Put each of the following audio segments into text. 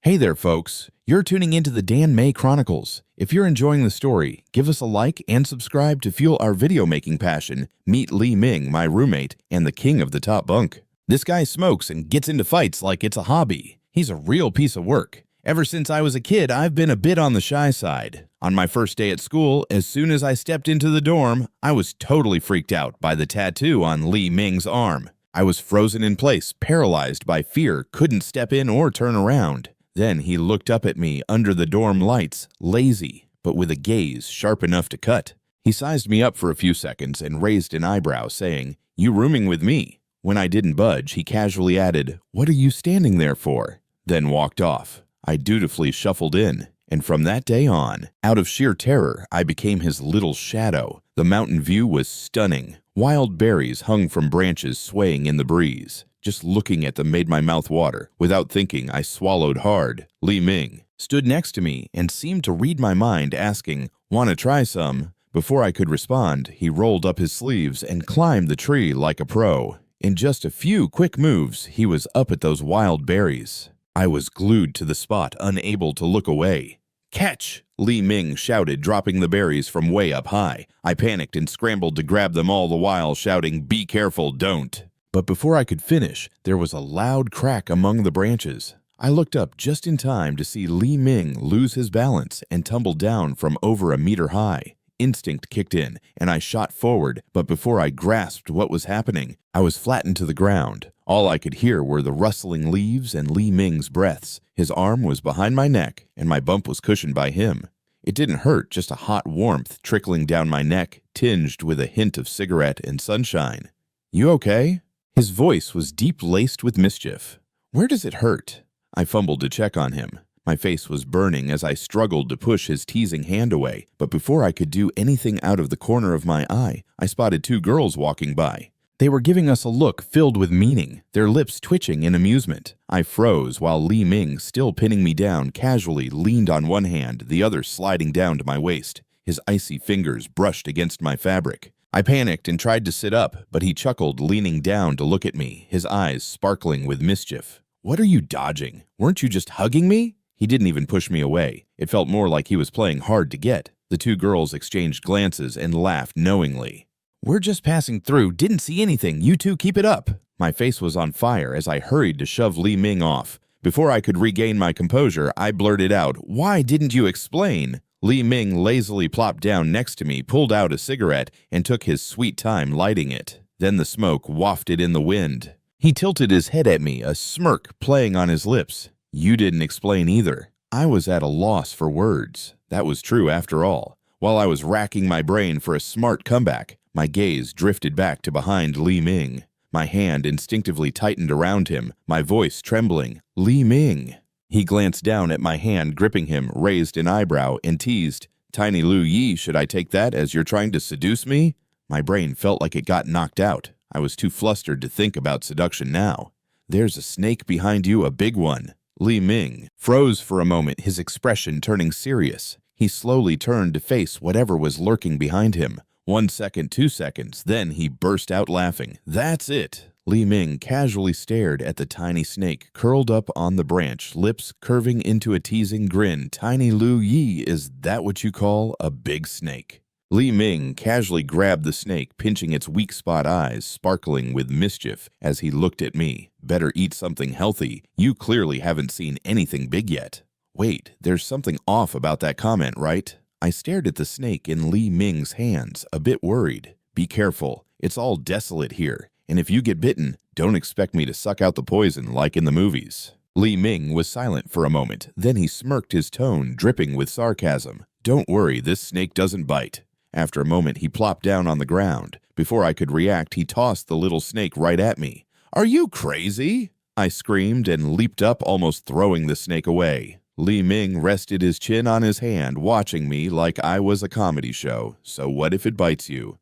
Hey there, folks. You're tuning into the Dan May Chronicles. If you're enjoying the story, give us a like and subscribe to fuel our video-making passion. Meet Lee Ming, my roommate, and the king of the top bunk. This guy smokes and gets into fights like it's a hobby. He's a real piece of work. Ever since I was a kid, I've been a bit on the shy side. On my first day at school, as soon as I stepped into the dorm, I was totally freaked out by the tattoo on Lee Ming's arm. I was frozen in place, paralyzed by fear, couldn't step in or turn around. Then he looked up at me under the dorm lights, lazy, but with a gaze sharp enough to cut. He sized me up for a few seconds and raised an eyebrow, saying, "You rooming with me?" When I didn't budge, he casually added, "What are you standing there for?" Then walked off. I dutifully shuffled in, and from that day on, out of sheer terror, I became his little shadow. The mountain view was stunning. Wild berries hung from branches swaying in the breeze. Just looking at them made my mouth water. Without thinking, I swallowed hard. Lee Ming stood next to me and seemed to read my mind, asking, "Wanna try some?" Before I could respond, he rolled up his sleeves and climbed the tree like a pro. In just a few quick moves, he was up at those wild berries. I was glued to the spot, unable to look away. "Catch!" Lee Ming shouted, dropping the berries from way up high. I panicked and scrambled to grab them, all the while shouting, "Be careful, don't!" But before I could finish, there was a loud crack among the branches. I looked up just in time to see Lee Ming lose his balance and tumble down from over a meter high. Instinct kicked in, and I shot forward, but before I grasped what was happening, I was flattened to the ground. All I could hear were the rustling leaves and Lee Ming's breaths. His arm was behind my neck, and my bump was cushioned by him. It didn't hurt, just a hot warmth trickling down my neck, tinged with a hint of cigarette and sunshine. "You okay?" His voice was deep-laced with mischief. "Where does it hurt?" I fumbled to check on him. My face was burning as I struggled to push his teasing hand away, but before I could do anything out of the corner of my eye, I spotted two girls walking by. They were giving us a look filled with meaning, their lips twitching in amusement. I froze while Lee Ming, still pinning me down, casually leaned on one hand, the other sliding down to my waist. His icy fingers brushed against my fabric. I panicked and tried to sit up, but he chuckled, leaning down to look at me, his eyes sparkling with mischief. "What are you dodging? Weren't you just hugging me?" He didn't even push me away. It felt more like he was playing hard to get. The two girls exchanged glances and laughed knowingly. "We're just passing through, didn't see anything, you two keep it up." My face was on fire as I hurried to shove Lee Ming off. Before I could regain my composure, I blurted out, "Why didn't you explain?" Lee Ming lazily plopped down next to me, pulled out a cigarette, and took his sweet time lighting it. Then the smoke wafted in the wind. He tilted his head at me, a smirk playing on his lips. "You didn't explain either." I was at a loss for words. That was true after all. While I was racking my brain for a smart comeback, my gaze drifted back to behind Lee Ming. My hand instinctively tightened around him, my voice trembling. "Lee Ming." He glanced down at my hand, gripping him, raised an eyebrow, and teased, "Tiny Lu Yi, should I take that as you're trying to seduce me?" My brain felt like it got knocked out. I was too flustered to think about seduction now. "There's a snake behind you, a big one." Lee Ming froze for a moment, his expression turning serious. He slowly turned to face whatever was lurking behind him. 1 second, 2 seconds, then he burst out laughing. "That's it." Lee Ming casually stared at the tiny snake curled up on the branch, lips curving into a teasing grin. "Tiny Lu Yi, is that what you call a big snake?" Lee Ming casually grabbed the snake, pinching its weak spot eyes, sparkling with mischief as he looked at me. "Better eat something healthy. You clearly haven't seen anything big yet." Wait, there's something off about that comment, right? I stared at the snake in Lee Ming's hands, a bit worried. "Be careful. It's all desolate here. And if you get bitten, don't expect me to suck out the poison like in the movies." Lee Ming was silent for a moment. Then he smirked, his tone dripping with sarcasm. "Don't worry, this snake doesn't bite." After a moment, he plopped down on the ground. Before I could react, he tossed the little snake right at me. "Are you crazy?" I screamed and leaped up, almost throwing the snake away. Lee Ming rested his chin on his hand, watching me like I was a comedy show. "So what if it bites you?"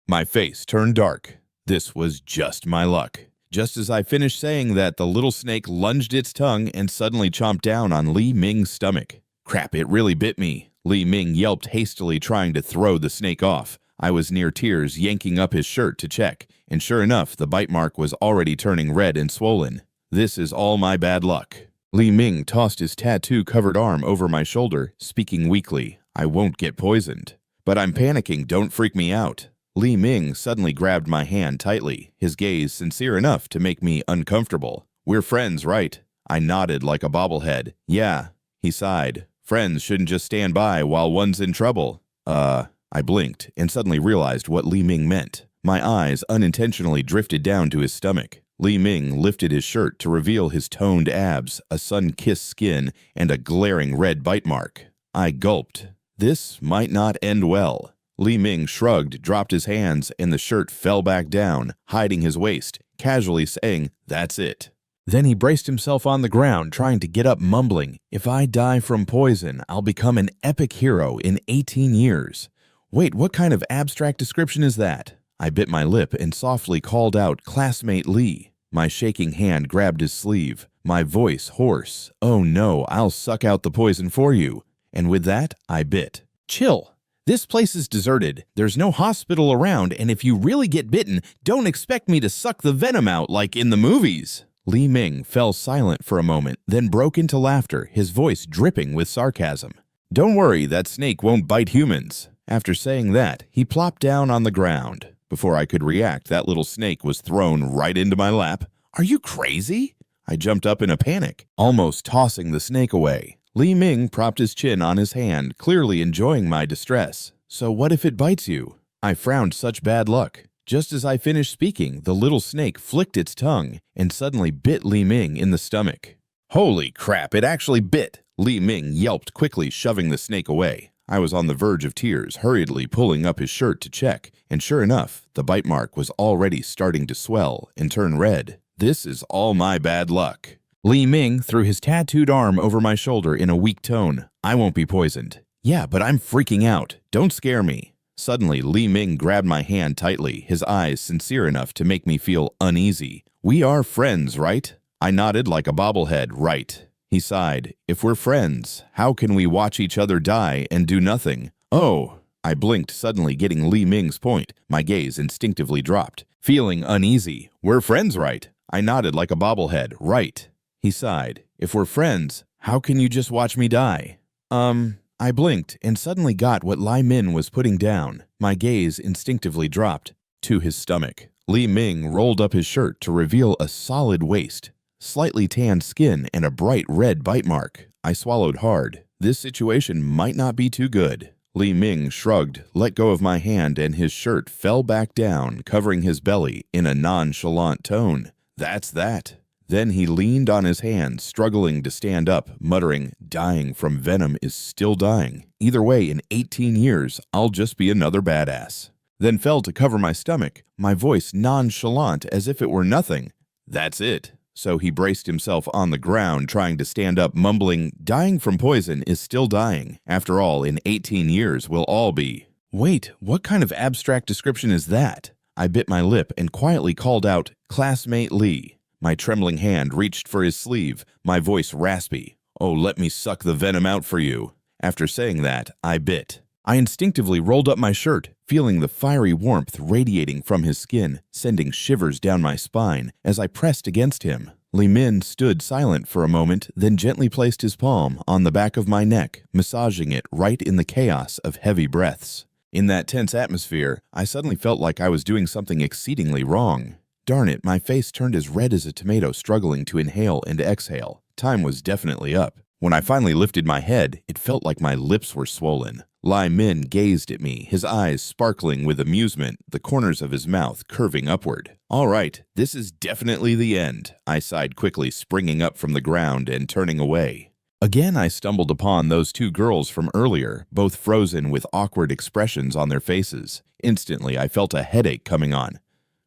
My face turned dark. This was just my luck. Just as I finished saying that, the little snake lunged its tongue and suddenly chomped down on Lee Ming's stomach. "Crap, it really bit me." Lee Ming yelped hastily, trying to throw the snake off. I was near tears, yanking up his shirt to check, and sure enough, the bite mark was already turning red and swollen. "This is all my bad luck." Li Ming tossed his tattoo-covered arm over my shoulder, speaking weakly. I won't get poisoned. But I'm panicking, don't freak me out. Li Ming suddenly grabbed my hand tightly, his gaze sincere enough to make me uncomfortable. We're friends, right? I nodded like a bobblehead. Yeah, he sighed. Friends shouldn't just stand by while one's in trouble. I blinked and suddenly realized what Li Ming meant. My eyes unintentionally drifted down to his stomach. Li Ming lifted his shirt to reveal his toned abs, a sun-kissed skin, and a glaring red bite mark. I gulped. This might not end well. Li Ming shrugged, dropped his hands, and the shirt fell back down, hiding his waist, casually saying, "That's it." Then he braced himself on the ground, trying to get up, mumbling, "If I die from poison, I'll become an epic hero in 18 years. Wait, what kind of abstract description is that? I bit my lip and softly called out, "Classmate Lee." My shaking hand grabbed his sleeve, my voice hoarse. "Oh no, I'll suck out the poison for you." And with that, I bit. "Chill. This place is deserted. There's no hospital around, and if you really get bitten, don't expect me to suck the venom out like in the movies." Li Ming fell silent for a moment, then broke into laughter, his voice dripping with sarcasm. "Don't worry, that snake won't bite humans." After saying that, he plopped down on the ground. Before I could react, that little snake was thrown right into my lap. "Are you crazy?" I jumped up in a panic, almost tossing the snake away. Li Ming propped his chin on his hand, clearly enjoying my distress. "So what if it bites you?" I frowned such bad luck. Just as I finished speaking, the little snake flicked its tongue and suddenly bit Li Ming in the stomach. "Holy crap, it actually bit!" Li Ming yelped quickly, shoving the snake away. I was on the verge of tears, hurriedly pulling up his shirt to check, and sure enough, the bite mark was already starting to swell and turn red. This is all my bad luck. Li Ming threw his tattooed arm over my shoulder in a weak tone. "I won't be poisoned." "Yeah, but I'm freaking out. Don't scare me." Suddenly, Li Ming grabbed my hand tightly, his eyes sincere enough to make me feel uneasy. "We are friends, right?" I nodded like a bobblehead. "Right." He sighed. "If we're friends, how can we watch each other die and do nothing?" "Oh." I blinked, suddenly getting Li Ming's point. My gaze instinctively dropped. Feeling uneasy. "We're friends, right?" I nodded like a bobblehead. "Right." He sighed. "If we're friends, how can you just watch me die?" I blinked and suddenly got what Li Ming was putting down. My gaze instinctively dropped to his stomach. Li Ming rolled up his shirt to reveal a solid waist, slightly tanned skin, and a bright red bite mark. I swallowed hard. This situation might not be too good. Li Ming shrugged, let go of my hand, and his shirt fell back down, covering his belly in a nonchalant tone. "That's that." Then he leaned on his hand, struggling to stand up, muttering, "Dying from venom is still dying. Either way, in 18 years, I'll just be another badass." Then fell to cover my stomach, my voice nonchalant as if it were nothing. "That's it." So he braced himself on the ground, trying to stand up, mumbling, "Dying from poison is still dying. After all, in 18 years, we'll all be." Wait, what kind of abstract description is that? I bit my lip and quietly called out, "Classmate Lee." My trembling hand reached for his sleeve, my voice raspy. "Oh, let me suck the venom out for you." After saying that, I bit. I instinctively rolled up my shirt, feeling the fiery warmth radiating from his skin, sending shivers down my spine as I pressed against him. Li Ming stood silent for a moment, then gently placed his palm on the back of my neck, massaging it right in the chaos of heavy breaths. In that tense atmosphere, I suddenly felt like I was doing something exceedingly wrong. Darn it, my face turned as red as a tomato struggling to inhale and exhale. Time was definitely up. When I finally lifted my head, it felt like my lips were swollen. Li Ming gazed at me, his eyes sparkling with amusement, the corners of his mouth curving upward. "All right, this is definitely the end," I sighed quickly, springing up from the ground and turning away. Again, I stumbled upon those two girls from earlier, both frozen with awkward expressions on their faces. Instantly, I felt a headache coming on.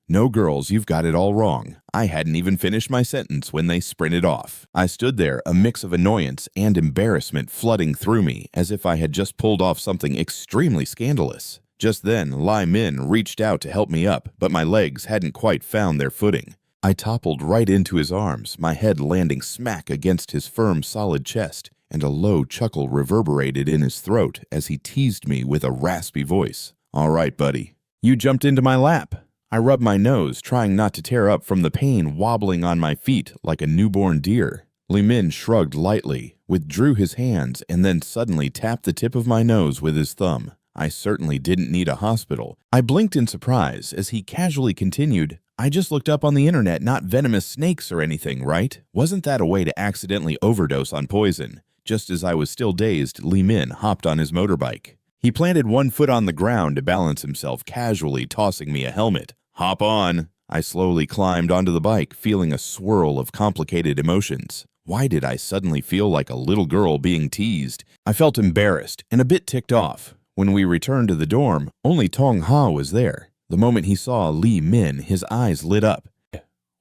"No, girls, you've got it all wrong." I hadn't even finished my sentence when they sprinted off. I stood there, a mix of annoyance and embarrassment flooding through me, as if I had just pulled off something extremely scandalous. Just then, Li Ming reached out to help me up, but my legs hadn't quite found their footing. I toppled right into his arms, my head landing smack against his firm, solid chest, and a low chuckle reverberated in his throat as he teased me with a raspy voice. "All right, buddy. You jumped into my lap." I rubbed my nose, trying not to tear up from the pain wobbling on my feet like a newborn deer. Li Min shrugged lightly, withdrew his hands, and then suddenly tapped the tip of my nose with his thumb. I certainly didn't need a hospital. I blinked in surprise as he casually continued, I just looked up on the internet, not venomous snakes or anything, right? Wasn't that a way to accidentally overdose on poison? Just as I was still dazed, Li Min hopped on his motorbike. He planted one foot on the ground to balance himself, casually tossing me a helmet. Hop on. I slowly climbed onto the bike, feeling a swirl of complicated emotions. Why did I suddenly feel like a little girl being teased? I felt embarrassed and a bit ticked off. When we returned to the dorm, only Tong Ha was there. The moment he saw Li Min, his eyes lit up.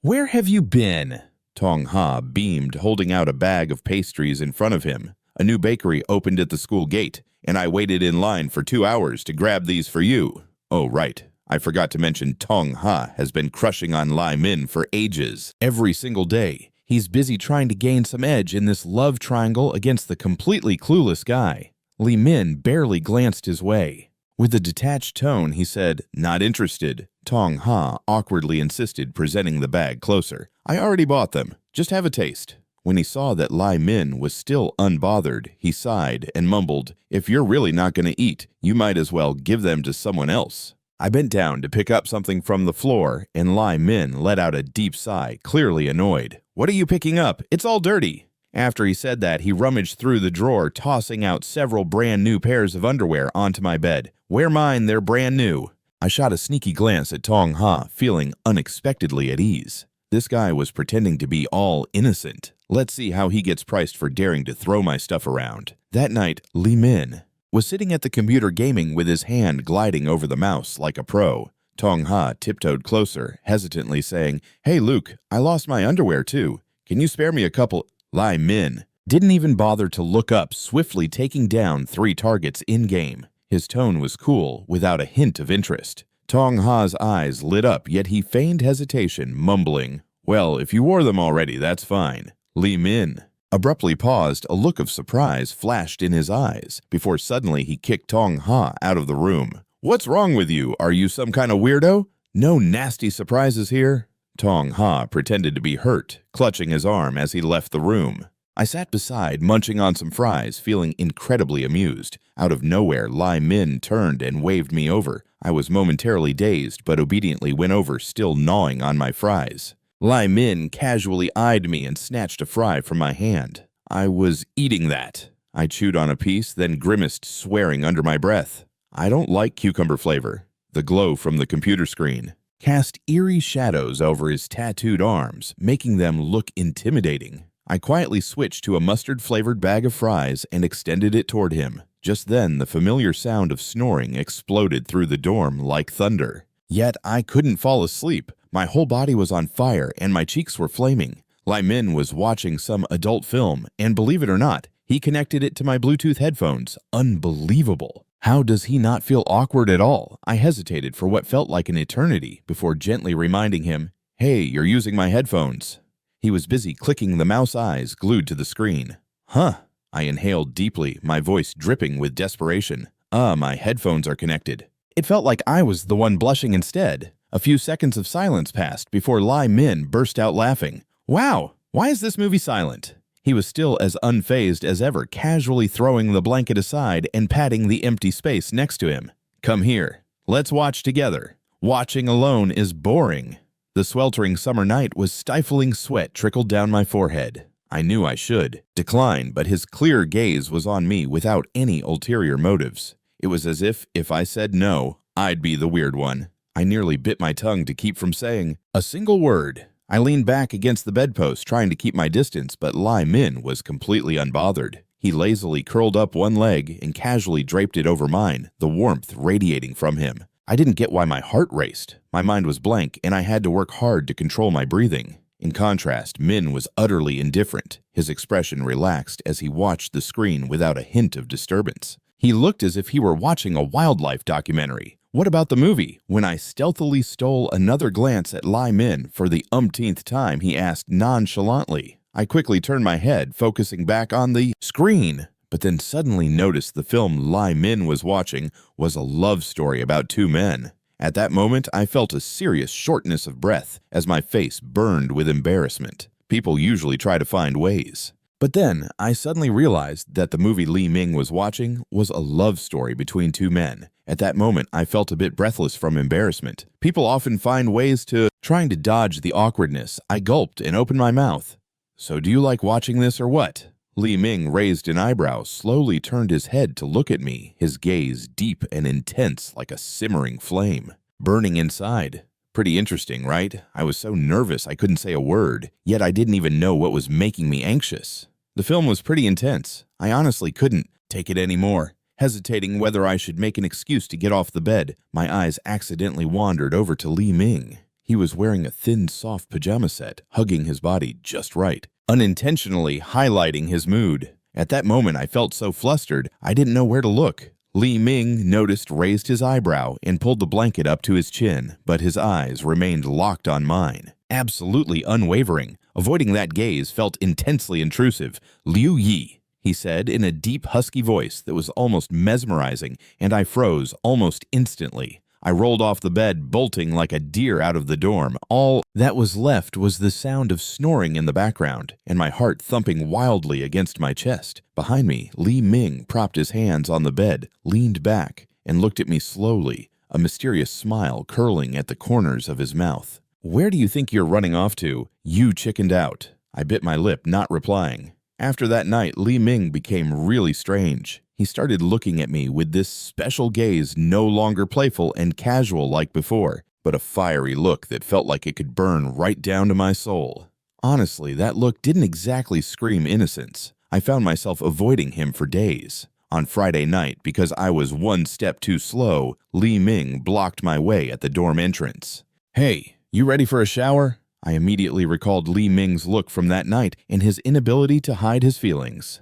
"Where have you been?" Tong Ha beamed, holding out a bag of pastries in front of him. A new bakery opened at the school gate, and I waited in line for 2 hours to grab these for you. Oh, right. I forgot to mention Tong Ha has been crushing on Li Min for ages. Every single day, he's busy trying to gain some edge in this love triangle against the completely clueless guy. Li Min barely glanced his way. With a detached tone, he said, "Not interested." Tong Ha awkwardly insisted, presenting the bag closer. "I already bought them. Just have a taste." When he saw that Li Min was still unbothered, he sighed and mumbled, "If you're really not going to eat, you might as well give them to someone else." I bent down to pick up something from the floor, and Li Min let out a deep sigh, clearly annoyed. "What are you picking up? It's all dirty." After he said that, he rummaged through the drawer, tossing out several brand new pairs of underwear onto my bed. "Wear mine, they're brand new." I shot a sneaky glance at Tong Ha, feeling unexpectedly at ease. This guy was pretending to be all innocent. Let's see how he gets priced for daring to throw my stuff around. That night, Li Min was sitting at the computer gaming with his hand gliding over the mouse like a pro. Tong Ha tiptoed closer, hesitantly saying, "Hey Luke, I lost my underwear too. Can you spare me a couple?" Li Min didn't even bother to look up, swiftly taking down 3 targets in-game. His tone was cool, without a hint of interest. Tong Ha's eyes lit up, yet he feigned hesitation, mumbling, "Well, if you wore them already, that's fine." Li Min abruptly paused, a look of surprise flashed in his eyes, before suddenly he kicked Tong Ha out of the room. "What's wrong with you? Are you some kind of weirdo? No nasty surprises here?" Tong Ha pretended to be hurt, clutching his arm as he left the room. I sat beside, munching on some fries, feeling incredibly amused. Out of nowhere, Li Min turned and waved me over. I was momentarily dazed, but obediently went over, still gnawing on my fries. Li Min casually eyed me and snatched a fry from my hand. I was eating that. I chewed on a piece, then grimaced, swearing under my breath. I don't like cucumber flavor. The glow from the computer screen cast eerie shadows over his tattooed arms, making them look intimidating. I quietly switched to a mustard-flavored bag of fries and extended it toward him. Just then, the familiar sound of snoring exploded through the dorm like thunder. Yet I couldn't fall asleep. My whole body was on fire and my cheeks were flaming. Li Min was watching some adult film, and believe it or not, he connected it to my Bluetooth headphones. Unbelievable. How does he not feel awkward at all? I hesitated for what felt like an eternity before gently reminding him, "Hey, you're using my headphones." He was busy clicking the mouse eyes glued to the screen. "Huh." I inhaled deeply, my voice dripping with desperation. My headphones are connected." It felt like I was the one blushing instead. A few seconds of silence passed before Li Min burst out laughing. "Wow, why is this movie silent?" He was still as unfazed as ever, casually throwing the blanket aside and patting the empty space next to him. "Come here. Let's watch together. Watching alone is boring." The sweltering summer night was stifling. Sweat trickled down my forehead. I knew I should decline, but his clear gaze was on me without any ulterior motives. It was as if I said no, I'd be the weird one. I nearly bit my tongue to keep from saying a single word. I leaned back against the bedpost, trying to keep my distance, but Li Min was completely unbothered. He lazily curled up one leg and casually draped it over mine, the warmth radiating from him. I didn't get why my heart raced. My mind was blank, and I had to work hard to control my breathing. In contrast, Min was utterly indifferent. His expression relaxed as he watched the screen without a hint of disturbance. He looked as if he were watching a wildlife documentary. What about the movie? When I stealthily stole another glance at Li Min for the umpteenth time, he asked nonchalantly. I quickly turned my head, focusing back on the screen, but then suddenly noticed the film Li Min was watching was a love story about 2 men. At that moment, I felt a serious shortness of breath as my face burned with embarrassment. People usually try to find ways. But then, I suddenly realized that the movie Li Ming was watching was a love story between two men. At that moment, I felt a bit breathless from embarrassment. People often find ways to trying to dodge the awkwardness. I gulped and opened my mouth. "So do you like watching this or what?" Li Ming raised an eyebrow, slowly turned his head to look at me, his gaze deep and intense like a simmering flame, burning inside. Pretty interesting, right? I was so nervous I couldn't say a word, yet I didn't even know what was making me anxious. The film was pretty intense. I honestly couldn't take it anymore. Hesitating whether I should make an excuse to get off the bed, my eyes accidentally wandered over to Li Ming. He was wearing a thin, soft pajama set, hugging his body just right, unintentionally highlighting his mood. At that moment, I felt so flustered, I didn't know where to look. Li Ming noticed, raised his eyebrow, and pulled the blanket up to his chin, but his eyes remained locked on mine, absolutely unwavering. Avoiding that gaze felt intensely intrusive. "Liu Yi," he said in a deep, husky voice that was almost mesmerizing, and I froze almost instantly. I rolled off the bed, bolting like a deer out of the dorm. All that was left was the sound of snoring in the background, and my heart thumping wildly against my chest. Behind me, Li Ming propped his hands on the bed, leaned back, and looked at me slowly, a mysterious smile curling at the corners of his mouth. "Where do you think you're running off to? You chickened out." I bit my lip, not replying. After that night, Li Ming became really strange. He started looking at me with this special gaze, no longer playful and casual like before, but a fiery look that felt like it could burn right down to my soul. Honestly, that look didn't exactly scream innocence. I found myself avoiding him for days. On Friday night, because I was one step too slow, Li Ming blocked my way at the dorm entrance. "Hey, you ready for a shower?" I immediately recalled Li Ming's look from that night and his inability to hide his feelings.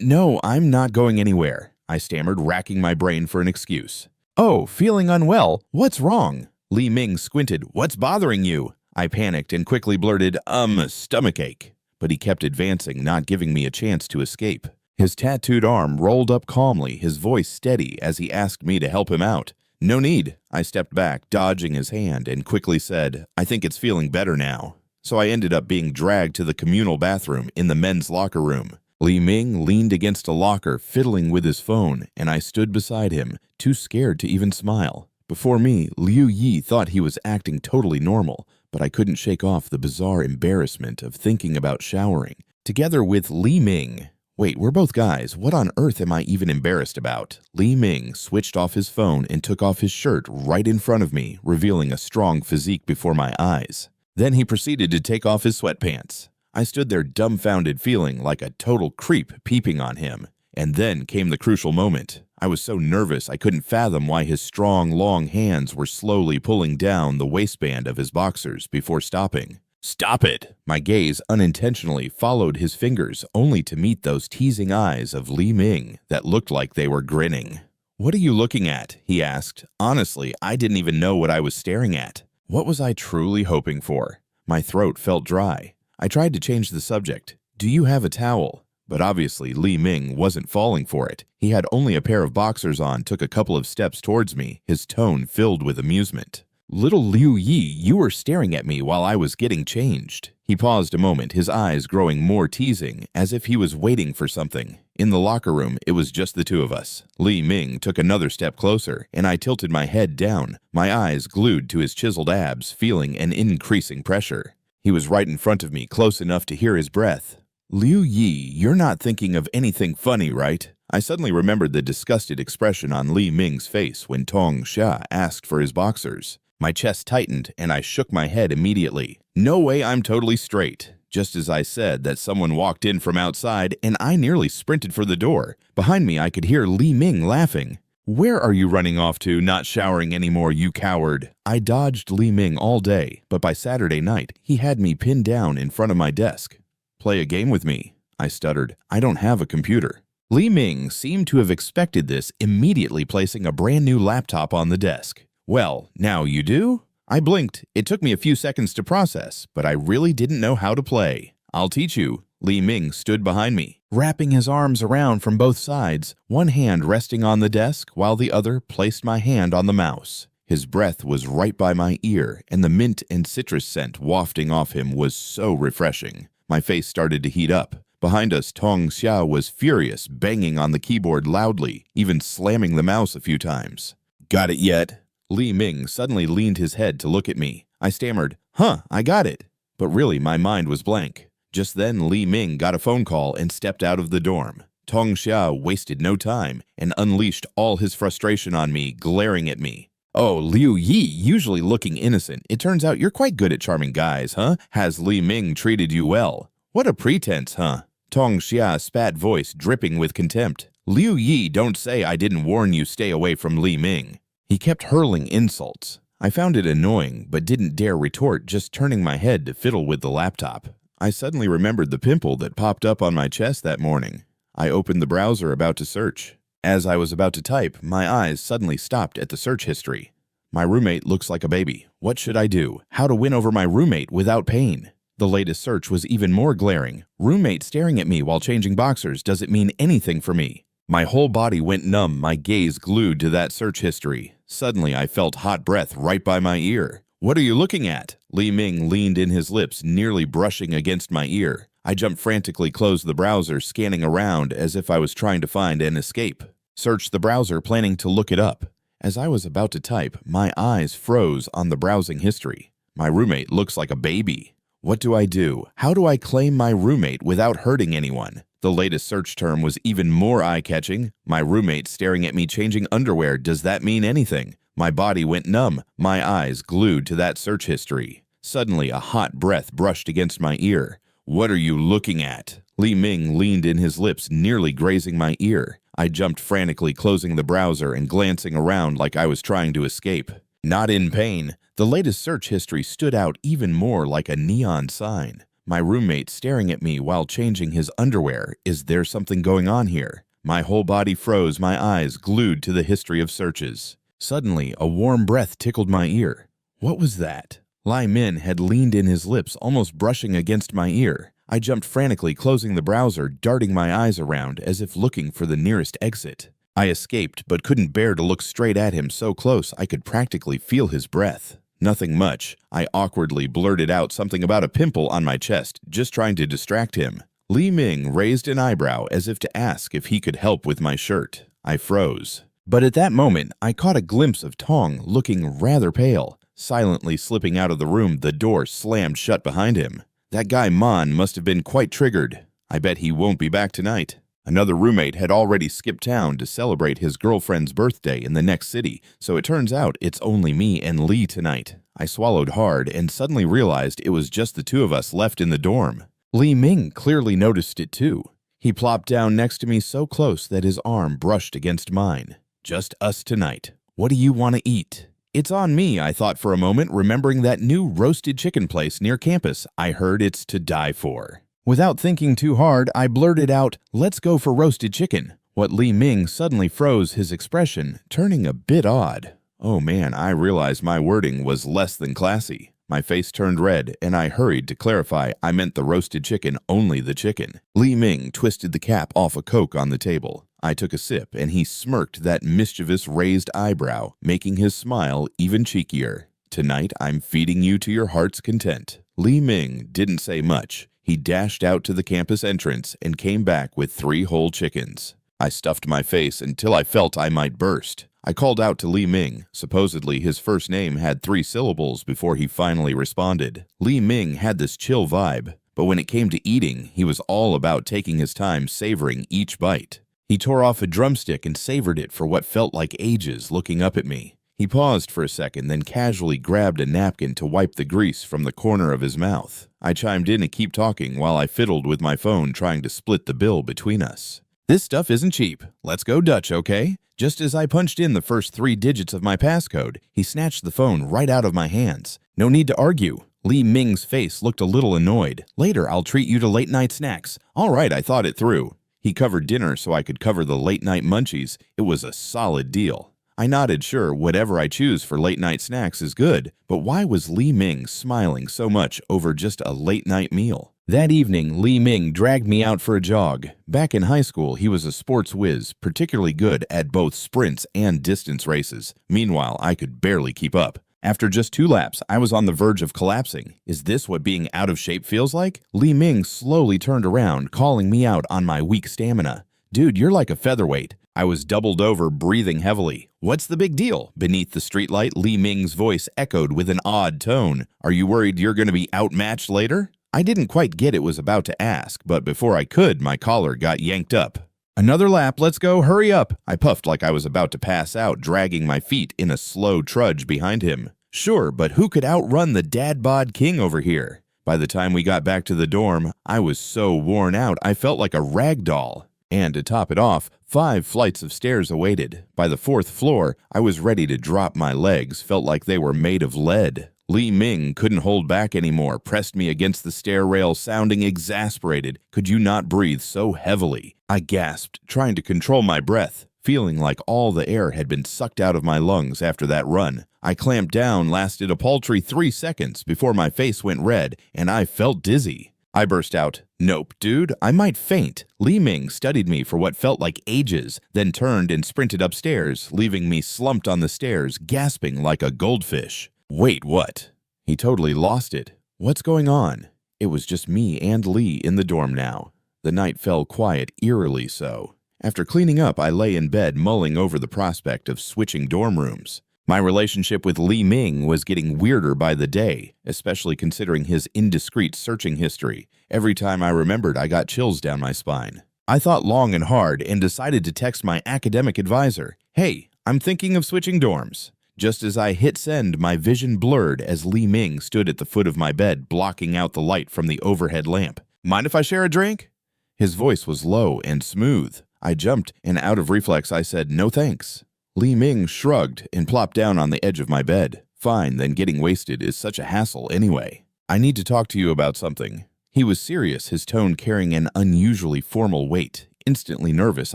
No, I'm not going anywhere," I stammered, racking my brain for an excuse. "Oh, feeling unwell? What's wrong?" Li Ming squinted. "What's bothering you?" I panicked and quickly blurted, stomachache. But he kept advancing, not giving me a chance to escape. His tattooed arm rolled up calmly, his voice steady as he asked me to help him out. "No need." I stepped back, dodging his hand, and quickly said, "I think it's feeling better now." So I ended up being dragged to the communal bathroom in the men's locker room. Li Ming leaned against a locker, fiddling with his phone, and I stood beside him, too scared to even smile. Before me, Liu Yi thought he was acting totally normal, but I couldn't shake off the bizarre embarrassment of thinking about showering. Together with Li Ming. Wait, we're both guys. What on earth am I even embarrassed about? Li Ming switched off his phone and took off his shirt right in front of me, revealing a strong physique before my eyes. Then he proceeded to take off his sweatpants. I stood there dumbfounded, feeling like a total creep peeping on him. And then came the crucial moment. I was so nervous I couldn't fathom why his strong, long hands were slowly pulling down the waistband of his boxers before stopping. "Stop it!" My gaze unintentionally followed his fingers, only to meet those teasing eyes of Li Ming that looked like they were grinning. "What are you looking at?" he asked. Honestly, I didn't even know what I was staring at. What was I truly hoping for? My throat felt dry. I tried to change the subject. "Do you have a towel?" But obviously Li Ming wasn't falling for it. He had only a pair of boxers on, took a couple of steps towards me, his tone filled with amusement. "Little Liu Yi, you were staring at me while I was getting changed." He paused a moment, his eyes growing more teasing, as if he was waiting for something. In the locker room, it was just the two of us. Li Ming took another step closer, and I tilted my head down, my eyes glued to his chiseled abs, feeling an increasing pressure. He was right in front of me, close enough to hear his breath. "Liu Yi, you're not thinking of anything funny, right?" I suddenly remembered the disgusted expression on Li Ming's face when Tong Xia asked for his boxers. My chest tightened, and I shook my head immediately. "No way, I'm totally straight." Just as I said that, someone walked in from outside, and I nearly sprinted for the door. Behind me, I could hear Li Ming laughing. "Where are you running off to, not showering anymore, you coward?" I dodged Li Ming all day, but by Saturday night, he had me pinned down in front of my desk. "Play a game with me," I stuttered. "I don't have a computer." Li Ming seemed to have expected this, immediately placing a brand new laptop on the desk. "Well, now you do?" I blinked. It took me a few seconds to process, but I really didn't know how to play. "I'll teach you." Li Ming stood behind me, wrapping his arms around from both sides, one hand resting on the desk while the other placed my hand on the mouse. His breath was right by my ear, and the mint and citrus scent wafting off him was so refreshing. My face started to heat up. Behind us, Tong Xia was furious, banging on the keyboard loudly, even slamming the mouse a few times. "Got it yet?" Li Ming suddenly leaned his head to look at me. I stammered, "Huh, I got it." But really, my mind was blank. Just then, Li Ming got a phone call and stepped out of the dorm. Tong Xia wasted no time and unleashed all his frustration on me, glaring at me. "Oh, Liu Yi, usually looking innocent. It turns out you're quite good at charming guys, huh? Has Li Ming treated you well? What a pretense, huh?" Tong Xia spat, voice dripping with contempt. "Liu Yi, don't say I didn't warn you stay away from Li Ming." He kept hurling insults. I found it annoying, but didn't dare retort, just turning my head to fiddle with the laptop. I suddenly remembered the pimple that popped up on my chest that morning. I opened the browser about to search. As I was about to type, my eyes suddenly stopped at the search history. "My roommate looks like a baby. What should I do? How to win over my roommate without pain?" The latest search was even more glaring. "Roommate staring at me while changing boxers doesn't mean anything for me." My whole body went numb, my gaze glued to that search history. Suddenly, I felt hot breath right by my ear. "What are you looking at?" Li Ming leaned in his lips, nearly brushing against my ear. I jumped frantically, closed the browser, scanning around as if I was trying to find an escape. Searched the browser, planning to look it up. As I was about to type, my eyes froze on the browsing history. "My roommate looks like a baby. What do I do? How do I claim my roommate without hurting anyone?" The latest search term was even more eye-catching. "My roommate staring at me changing underwear. Does that mean anything?" My body went numb, my eyes glued to that search history. Suddenly, a hot breath brushed against my ear. "What are you looking at?" Li Ming leaned in his lips, nearly grazing my ear. I jumped frantically, closing the browser and glancing around like I was trying to escape. Not in pain. The latest search history stood out even more like a neon sign. "My roommate staring at me while changing his underwear. Is there something going on here?" My whole body froze, my eyes glued to the history of searches. Suddenly, a warm breath tickled my ear. What was that? Li Min had leaned in his lips, almost brushing against my ear. I jumped frantically, closing the browser, darting my eyes around as if looking for the nearest exit. I escaped, but couldn't bear to look straight at him so close I could practically feel his breath. "Nothing much." I awkwardly blurted out something about a pimple on my chest, just trying to distract him. Li Ming raised an eyebrow as if to ask if he could help with my shirt. I froze. But at that moment, I caught a glimpse of Tong looking rather pale. Silently slipping out of the room, the door slammed shut behind him. That guy Mon must have been quite triggered. I bet he won't be back tonight. Another roommate had already skipped town to celebrate his girlfriend's birthday in the next city, so it turns out it's only me and Lee tonight. I swallowed hard and suddenly realized it was just the two of us left in the dorm. Li Ming clearly noticed it too. He plopped down next to me so close that his arm brushed against mine. "Just us tonight. What do you want to eat?" It's on me, I thought for a moment, remembering that new roasted chicken place near campus. I heard it's to die for. Without thinking too hard, I blurted out, "Let's go for roasted chicken." What Li Ming suddenly froze his expression, turning a bit odd. Oh man, I realized my wording was less than classy. My face turned red, and I hurried to clarify I meant the roasted chicken, only the chicken. Li Ming twisted the cap off a Coke on the table. I took a sip, and he smirked that mischievous raised eyebrow, making his smile even cheekier. "Tonight, I'm feeding you to your heart's content." Li Ming didn't say much. He dashed out to the campus entrance and came back with 3 whole chickens. I stuffed my face until I felt I might burst. I called out to Li Ming. Supposedly, his first name had 3 syllables before he finally responded. Li Ming had this chill vibe, but when it came to eating, he was all about taking his time savoring each bite. He tore off a drumstick and savored it for what felt like ages, looking up at me. He paused for a second, then casually grabbed a napkin to wipe the grease from the corner of his mouth. I chimed in to keep talking while I fiddled with my phone, trying to split the bill between us. "This stuff isn't cheap. Let's go Dutch, okay?" Just as I punched in the first 3 digits of my passcode, he snatched the phone right out of my hands. "No need to argue." Li Ming's face looked a little annoyed. "Later, I'll treat you to late-night snacks." "All right, I thought it through." He covered dinner so I could cover the late-night munchies. It was a solid deal. I nodded, sure, whatever I choose for late-night snacks is good, but why was Li Ming smiling so much over just a late-night meal? That evening, Li Ming dragged me out for a jog. Back in high school, he was a sports whiz, particularly good at both sprints and distance races. Meanwhile, I could barely keep up. After just 2 laps, I was on the verge of collapsing. Is this what being out of shape feels like? Li Ming slowly turned around, calling me out on my weak stamina. Dude, you're like a featherweight. I was doubled over, breathing heavily. What's the big deal? Beneath the streetlight, Li Ming's voice echoed with an odd tone. Are you worried you're going to be outmatched later? I didn't quite get it was about to ask, but before I could, my collar got yanked up. Another lap, let's go, hurry up. I puffed like I was about to pass out, dragging my feet in a slow trudge behind him. Sure, but who could outrun the dad bod king over here? By the time we got back to the dorm, I was so worn out I felt like a rag doll. And to top it off, 5 flights of stairs awaited. By the 4th floor, I was ready to drop my legs, felt like they were made of lead. Li Ming couldn't hold back anymore, pressed me against the stair rail, sounding exasperated. Could you not breathe so heavily? I gasped, trying to control my breath, feeling like all the air had been sucked out of my lungs after that run. I clamped down, lasted a paltry 3 seconds before my face went red, and I felt dizzy. I burst out, "Nope, dude, I might faint." Li Ming studied me for what felt like ages, then turned and sprinted upstairs, leaving me slumped on the stairs, gasping like a goldfish. Wait, what? He totally lost it. What's going on? It was just me and Li in the dorm now. The night fell quiet, eerily so. After cleaning up, I lay in bed mulling over the prospect of switching dorm rooms. My relationship with Li Ming was getting weirder by the day, especially considering his indiscreet searching history. Every time I remembered, I got chills down my spine. I thought long and hard and decided to text my academic advisor, "Hey, I'm thinking of switching dorms." Just as I hit send, my vision blurred as Li Ming stood at the foot of my bed, blocking out the light from the overhead lamp. "Mind if I share a drink?" His voice was low and smooth. I jumped, and out of reflex I said, "No thanks." Li Ming shrugged and plopped down on the edge of my bed. "Fine, then getting wasted is such a hassle anyway. I need to talk to you about something." He was serious, his tone carrying an unusually formal weight. Instantly nervous,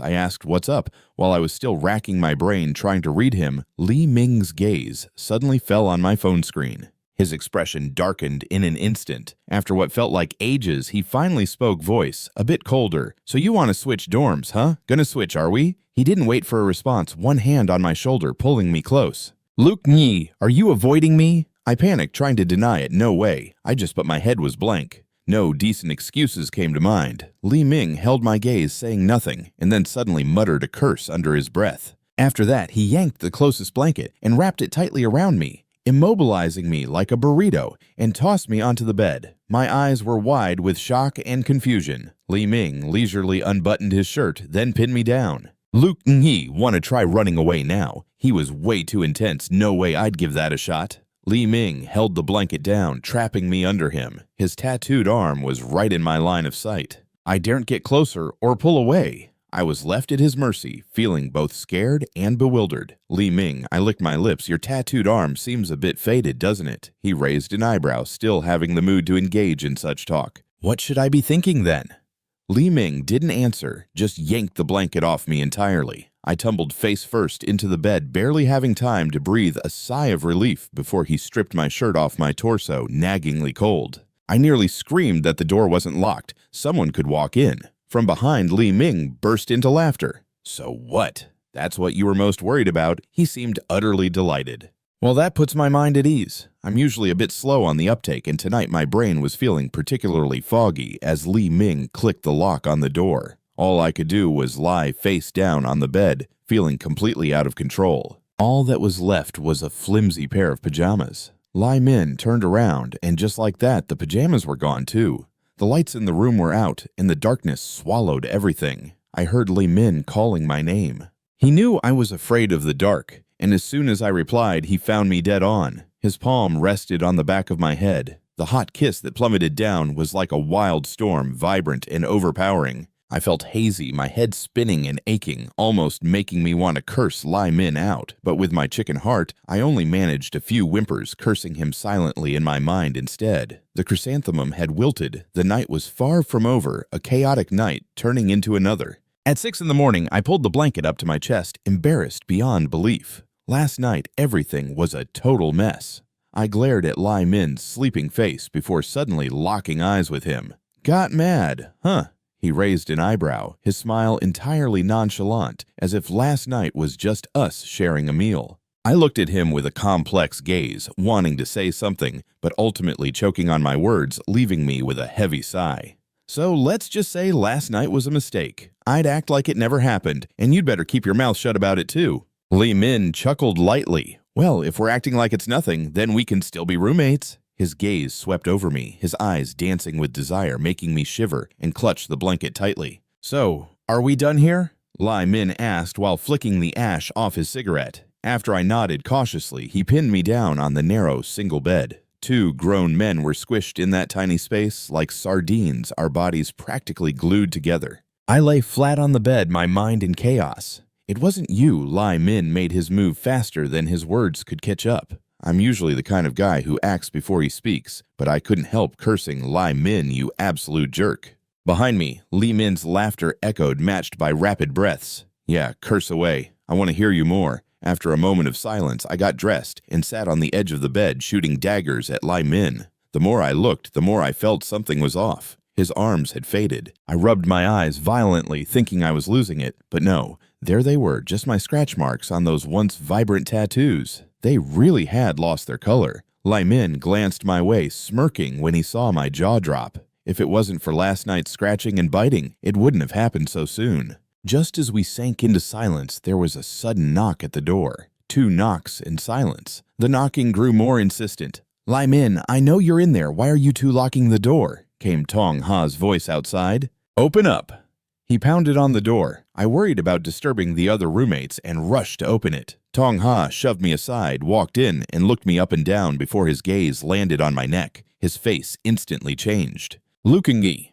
I asked what's up. While I was still racking my brain trying to read him, Li Ming's gaze suddenly fell on my phone screen. His expression darkened in an instant. After what felt like ages, he finally spoke, voice a bit colder. "So you want to switch dorms, huh? Gonna switch, are we?" He didn't wait for a response, one hand on my shoulder, pulling me close. "Luke Nyi, are you avoiding me?" I panicked, trying to deny it. No way. But my head was blank. No decent excuses came to mind. Li Ming held my gaze, saying nothing, and then suddenly muttered a curse under his breath. After that, he yanked the closest blanket and wrapped it tightly around me, immobilizing me like a burrito, and tossed me onto the bed. My eyes were wide with shock and confusion. Li Ming leisurely unbuttoned his shirt, then pinned me down. Luke Nyi want to try running away now. He was way too intense. No way I'd give that a shot. Li Ming held the blanket down, trapping me under him. His tattooed arm was right in my line of sight. I daren't get closer or pull away. I was left at his mercy, feeling both scared and bewildered. "Li Ming," I licked my lips, "your tattooed arm seems a bit faded, doesn't it?" He raised an eyebrow, still having the mood to engage in such talk. "What should I be thinking then?" Li Ming didn't answer, just yanked the blanket off me entirely. I tumbled face first into the bed, barely having time to breathe a sigh of relief before he stripped my shirt off my torso, naggingly cold. I nearly screamed that the door wasn't locked. Someone could walk in. From behind, Li Ming burst into laughter. "So what? That's what you were most worried about?" He seemed utterly delighted. "Well, that puts my mind at ease. I'm usually a bit slow on the uptake, and tonight my brain was feeling particularly foggy as Li Ming clicked the lock on the door. All I could do was lie face down on the bed, feeling completely out of control. All that was left was a flimsy pair of pajamas. Li Ming turned around, and just like that, the pajamas were gone too. The lights in the room were out, and the darkness swallowed everything. I heard Li Ming calling my name. He knew I was afraid of the dark, and as soon as I replied, he found me dead on. His palm rested on the back of my head. The hot kiss that plummeted down was like a wild storm, vibrant and overpowering. I felt hazy, my head spinning and aching, almost making me want to curse Li Ming out. But with my chicken heart, I only managed a few whimpers, cursing him silently in my mind instead. The chrysanthemum had wilted. The night was far from over, a chaotic night turning into another. At 6 in the morning, I pulled the blanket up to my chest, embarrassed beyond belief. Last night, everything was a total mess. I glared at Li Ming's sleeping face before suddenly locking eyes with him. "Got mad, huh?" He raised an eyebrow, his smile entirely nonchalant, as if last night was just us sharing a meal. I looked at him with a complex gaze, wanting to say something, but ultimately choking on my words, leaving me with a heavy sigh. So let's just say last night was a mistake. I'd act like it never happened, and you'd better keep your mouth shut about it too. Lee Min chuckled lightly. Well, if we're acting like it's nothing, then we can still be roommates. His gaze swept over me, his eyes dancing with desire, making me shiver and clutch the blanket tightly. So, are we done here? Lee Min asked while flicking the ash off his cigarette. After I nodded cautiously, he pinned me down on the narrow single bed. 2 grown men were squished in that tiny space like sardines, our bodies practically glued together. I lay flat on the bed, my mind in chaos. It wasn't you. Lee Min made his move faster than his words could catch up. I'm usually the kind of guy who acts before he speaks, but I couldn't help cursing, Lee Min, you absolute jerk. Behind me, Lee Min's laughter echoed, matched by rapid breaths. Yeah, curse away. I want to hear you more. After a moment of silence, I got dressed and sat on the edge of the bed, shooting daggers at Lee Min. The more I looked, the more I felt something was off. His arms had faded. I rubbed my eyes violently, thinking I was losing it, but no, there they were, just my scratch marks on those once vibrant tattoos. They really had lost their color. Lee Min glanced my way, smirking when he saw my jaw drop. If it wasn't for last night's scratching and biting, it wouldn't have happened so soon. Just as we sank into silence, there was a sudden knock at the door. 2 knocks in silence. The knocking grew more insistent. Lee Min, I know you're in there. Why are you 2 locking the door? Came Tong Ha's voice outside. Open up. He pounded on the door. I worried about disturbing the other roommates and rushed to open it. Tong Ha shoved me aside, walked in, and looked me up and down before his gaze landed on my neck. His face instantly changed. Lukengi.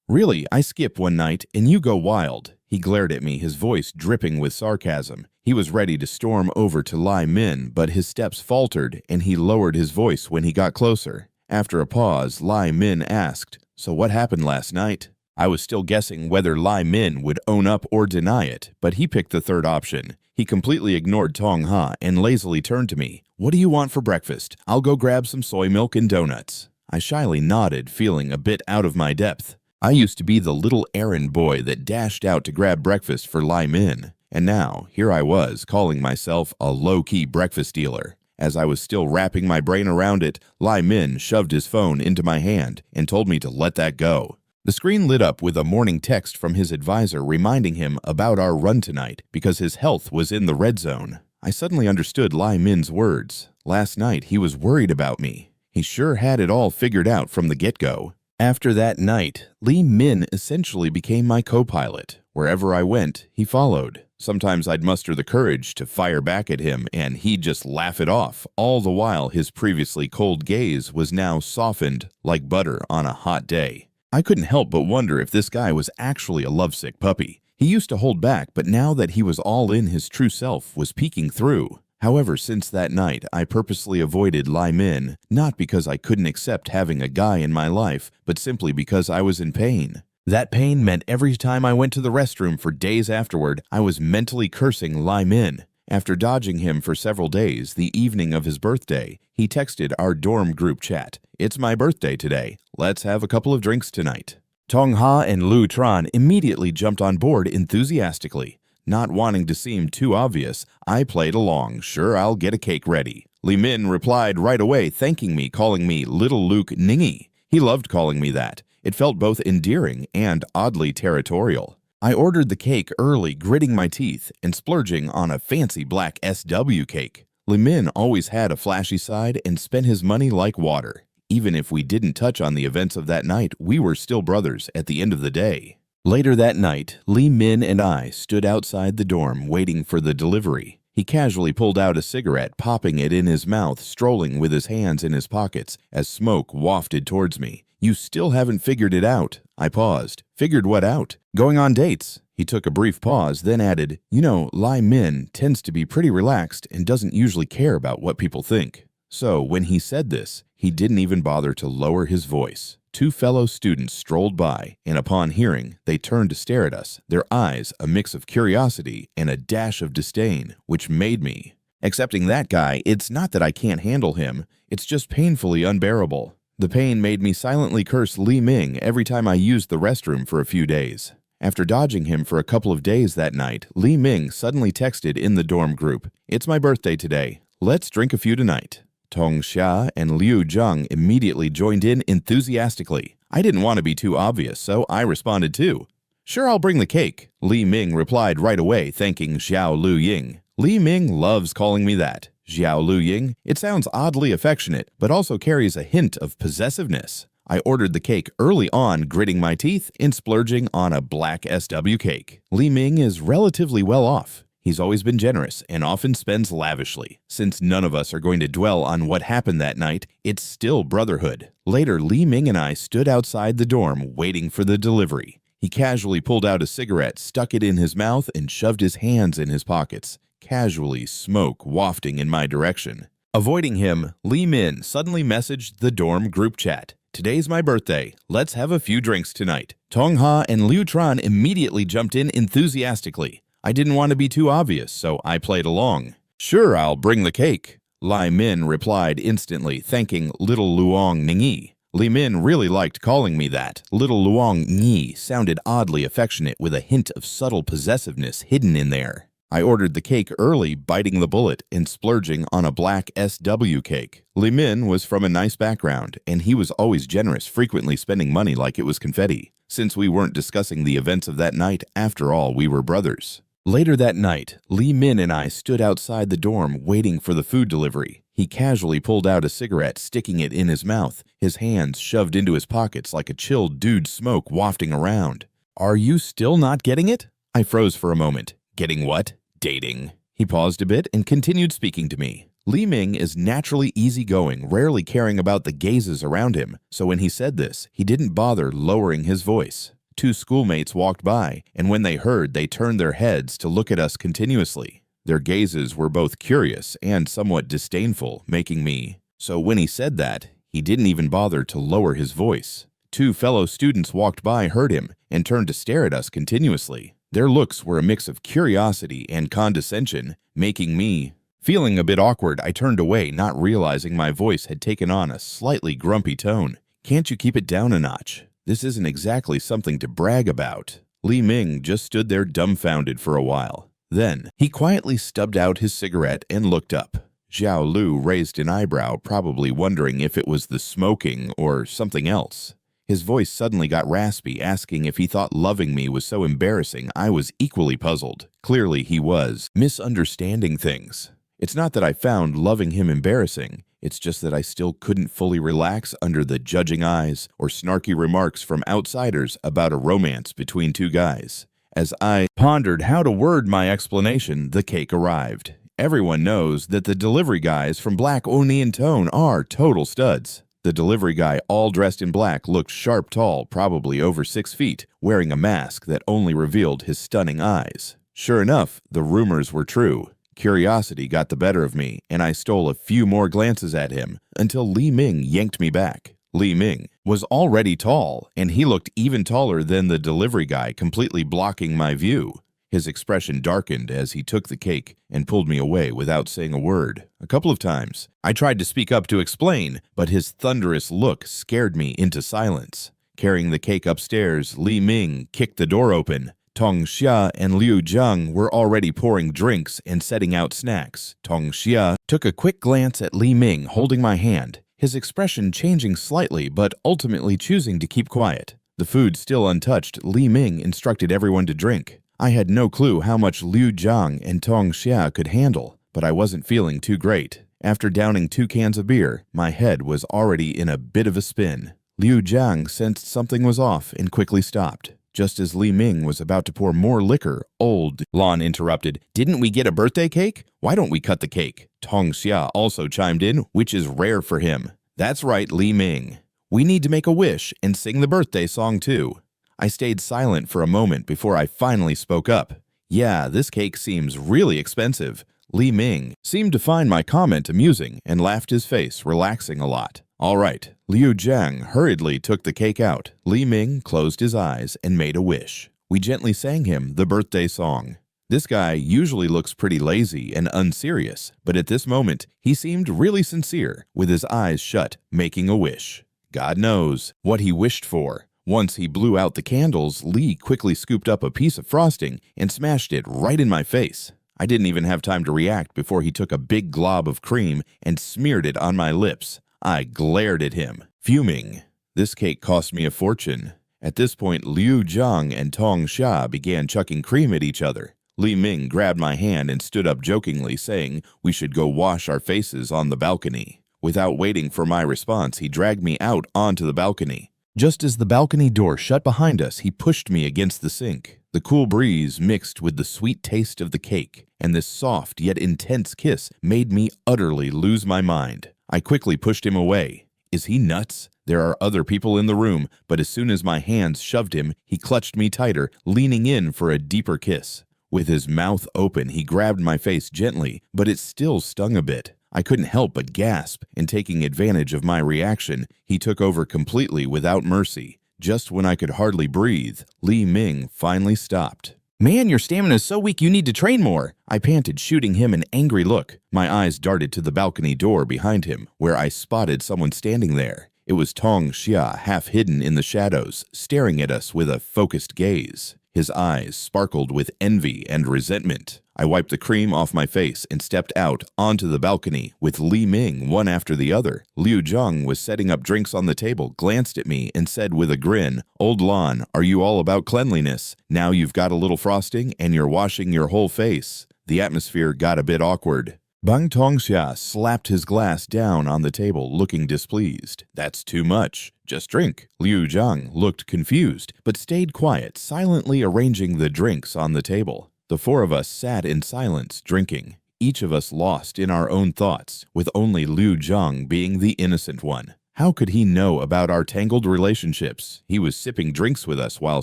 Really, I skip one night and you go wild. He glared at me, his voice dripping with sarcasm. He was ready to storm over to Lee Min, but his steps faltered and he lowered his voice when he got closer. After a pause, Lee Min asked, So what happened last night? I was still guessing whether Lee Min would own up or deny it, but he picked the third option. He completely ignored Tong Ha and lazily turned to me. What do you want for breakfast? I'll go grab some soy milk and donuts. I shyly nodded, feeling a bit out of my depth. I used to be the little errand boy that dashed out to grab breakfast for Lee Min, and now here I was calling myself a low-key breakfast dealer. As I was still wrapping my brain around it, Lee Min shoved his phone into my hand and told me to let that go. The screen lit up with a morning text from his advisor reminding him about our run tonight because his health was in the red zone. I suddenly understood Lee Min's words. Last night he was worried about me. He sure had it all figured out from the get-go. After that night, Lee Min essentially became my co-pilot. Wherever I went, he followed. Sometimes I'd muster the courage to fire back at him, and he'd just laugh it off, all the while his previously cold gaze was now softened like butter on a hot day. I couldn't help but wonder if this guy was actually a lovesick puppy. He used to hold back, but now that he was all in, his true self was peeking through. However, since that night, I purposely avoided Lee Min, not because I couldn't accept having a guy in my life, but simply because I was in pain. That pain meant every time I went to the restroom for days afterward, I was mentally cursing Lee Min. After dodging him for several days, the evening of his birthday, he texted our dorm group chat, "It's my birthday today. Let's have a couple of drinks tonight." Tong Ha and Lu Tran immediately jumped on board enthusiastically. Not wanting to seem too obvious, I played along. Sure, I'll get a cake ready. Lee Min replied right away, thanking me, calling me Little Luke Ningy. He loved calling me that. It felt both endearing and oddly territorial. I ordered the cake early, gritting my teeth and splurging on a fancy black SW cake. Lee Min always had a flashy side and spent his money like water. Even if we didn't touch on the events of that night, we were still brothers at the end of the day. Later that night, Lee Min and I stood outside the dorm waiting for the delivery. He casually pulled out a cigarette, popping it in his mouth, strolling with his hands in his pockets as smoke wafted towards me. "You still haven't figured it out." I paused. "Figured what out?" "Going on dates." He took a brief pause, then added, "You know, Lee Min tends to be pretty relaxed and doesn't usually care about what people think." So when he said this, he didn't even bother to lower his voice. Two fellow students strolled by, and upon hearing, they turned to stare at us, their eyes a mix of curiosity and a dash of disdain, which made me. Accepting that guy, it's not that I can't handle him, it's just painfully unbearable. The pain made me silently curse Lee Ming every time I used the restroom for a few days. After dodging him for a couple of days that night, Li Ming suddenly texted in the dorm group, "It's my birthday today. Let's drink a few tonight." Tong Xia and Liu Zhang immediately joined in enthusiastically. I didn't want to be too obvious, so I responded too. "Sure, I'll bring the cake." Li Ming replied right away, thanking Xiao Lu Ying. Li Ming loves calling me that. Xiao Lu Ying. It sounds oddly affectionate, but also carries a hint of possessiveness. I ordered the cake early on, gritting my teeth and splurging on a black SW cake. Li Ming is relatively well off. He's always been generous and often spends lavishly. Since none of us are going to dwell on what happened that night, it's still brotherhood. Later, Li Ming and I stood outside the dorm waiting for the delivery. He casually pulled out a cigarette, stuck it in his mouth, and shoved his hands in his pockets, casually smoke wafting in my direction. Avoiding him, Li Min suddenly messaged the dorm group chat. "Today's my birthday. Let's have a few drinks tonight." Tong Ha and Liu Tran immediately jumped in enthusiastically. I didn't want to be too obvious, so I played along. "Sure, I'll bring the cake." Lai Min replied instantly, thanking Little Luong Ningyi. Li Min really liked calling me that. Little Luong Nyi sounded oddly affectionate with a hint of subtle possessiveness hidden in there. I ordered the cake early, biting the bullet and splurging on a black SW cake. Li Min was from a nice background, and he was always generous, frequently spending money like it was confetti. Since we weren't discussing the events of that night, after all, we were brothers. Later that night, Li Min and I stood outside the dorm waiting for the food delivery. He casually pulled out a cigarette, sticking it in his mouth, his hands shoved into his pockets like a chilled dude smoke wafting around. "Are you still not getting it?" I froze for a moment. "Getting what?" "Dating." He paused a bit and continued speaking to me. Li Ming is naturally easygoing, rarely caring about the gazes around him, so when he said this, he didn't bother lowering his voice. Two schoolmates walked by, and when they heard, they turned their heads to look at us continuously. Their gazes were both curious and somewhat disdainful, making me. So when he said that, he didn't even bother to lower his voice. Two fellow students walked by, heard him, and turned to stare at us continuously. Their looks were a mix of curiosity and condescension, making me. Feeling a bit awkward, I turned away, not realizing my voice had taken on a slightly grumpy tone. "Can't you keep it down a notch? This isn't exactly something to brag about." Li Ming just stood there dumbfounded for a while. Then, he quietly stubbed out his cigarette and looked up. Xiao Lu raised an eyebrow, probably wondering if it was the smoking or something else. His voice suddenly got raspy, asking if he thought loving me was so embarrassing. I was equally puzzled. Clearly, he was misunderstanding things. It's not that I found loving him embarrassing. It's just that I still couldn't fully relax under the judging eyes or snarky remarks from outsiders about a romance between two guys. As I pondered how to word my explanation, the cake arrived. Everyone knows that the delivery guys from Black Oni and Tone are total studs. The delivery guy, all dressed in black, looked sharp tall, probably over 6 feet, wearing a mask that only revealed his stunning eyes. Sure enough, the rumors were true. Curiosity got the better of me, and I stole a few more glances at him until Li Ming yanked me back. Li Ming was already tall, and he looked even taller than the delivery guy, completely blocking my view. His expression darkened as he took the cake and pulled me away without saying a word. A couple of times, I tried to speak up to explain, but his thunderous look scared me into silence. Carrying the cake upstairs, Li Ming kicked the door open. Tong Xia and Liu Zhang were already pouring drinks and setting out snacks. Tong Xia took a quick glance at Li Ming holding my hand, his expression changing slightly but ultimately choosing to keep quiet. The food still untouched, Li Ming instructed everyone to drink. I had no clue how much Liu Zhang and Tong Xia could handle, but I wasn't feeling too great. After downing 2 cans of beer, my head was already in a bit of a spin. Liu Zhang sensed something was off and quickly stopped. Just as Li Ming was about to pour more liquor, old Lon interrupted. "Didn't we get a birthday cake? Why don't we cut the cake?" Tong Xia also chimed in, which is rare for him. "That's right, Li Ming. We need to make a wish and sing the birthday song too." I stayed silent for a moment before I finally spoke up. "Yeah, this cake seems really expensive." Li Ming seemed to find my comment amusing and laughed his face, relaxing a lot. "All right." Liu Zhang hurriedly took the cake out. Li Ming closed his eyes and made a wish. We gently sang him the birthday song. This guy usually looks pretty lazy and unserious, but at this moment, he seemed really sincere, with his eyes shut, making a wish. God knows what he wished for. Once he blew out the candles, Lee quickly scooped up a piece of frosting and smashed it right in my face. I didn't even have time to react before he took a big glob of cream and smeared it on my lips. I glared at him, fuming. This cake cost me a fortune. At this point, Liu Zhang and Tong Xia began chucking cream at each other. Li Ming grabbed my hand and stood up jokingly, saying we should go wash our faces on the balcony. Without waiting for my response, he dragged me out onto the balcony. Just as the balcony door shut behind us, he pushed me against the sink. The cool breeze mixed with the sweet taste of the cake, and this soft yet intense kiss made me utterly lose my mind. I quickly pushed him away. Is he nuts? There are other people in the room, but as soon as my hands shoved him, he clutched me tighter, leaning in for a deeper kiss. With his mouth open, he grabbed my face gently, but it still stung a bit. I couldn't help but gasp, and taking advantage of my reaction, he took over completely without mercy. Just when I could hardly breathe, Li Ming finally stopped. "Man, your stamina is so weak you need to train more," I panted, shooting him an angry look. My eyes darted to the balcony door behind him, where I spotted someone standing there. It was Tong Xia, half hidden in the shadows, staring at us with a focused gaze. His eyes sparkled with envy and resentment. I wiped the cream off my face and stepped out onto the balcony with Li Ming one after the other. Liu Zhang was setting up drinks on the table, glanced at me, and said with a grin, "Old Lon, are you all about cleanliness? Now you've got a little frosting and you're washing your whole face." The atmosphere got a bit awkward. Bang Tongxia slapped his glass down on the table, looking displeased. "That's too much. Just drink." Liu Zhang looked confused, but stayed quiet, silently arranging the drinks on the table. The four of us sat in silence, drinking, each of us lost in our own thoughts, with only Liu Zhang being the innocent one. How could he know about our tangled relationships? He was sipping drinks with us while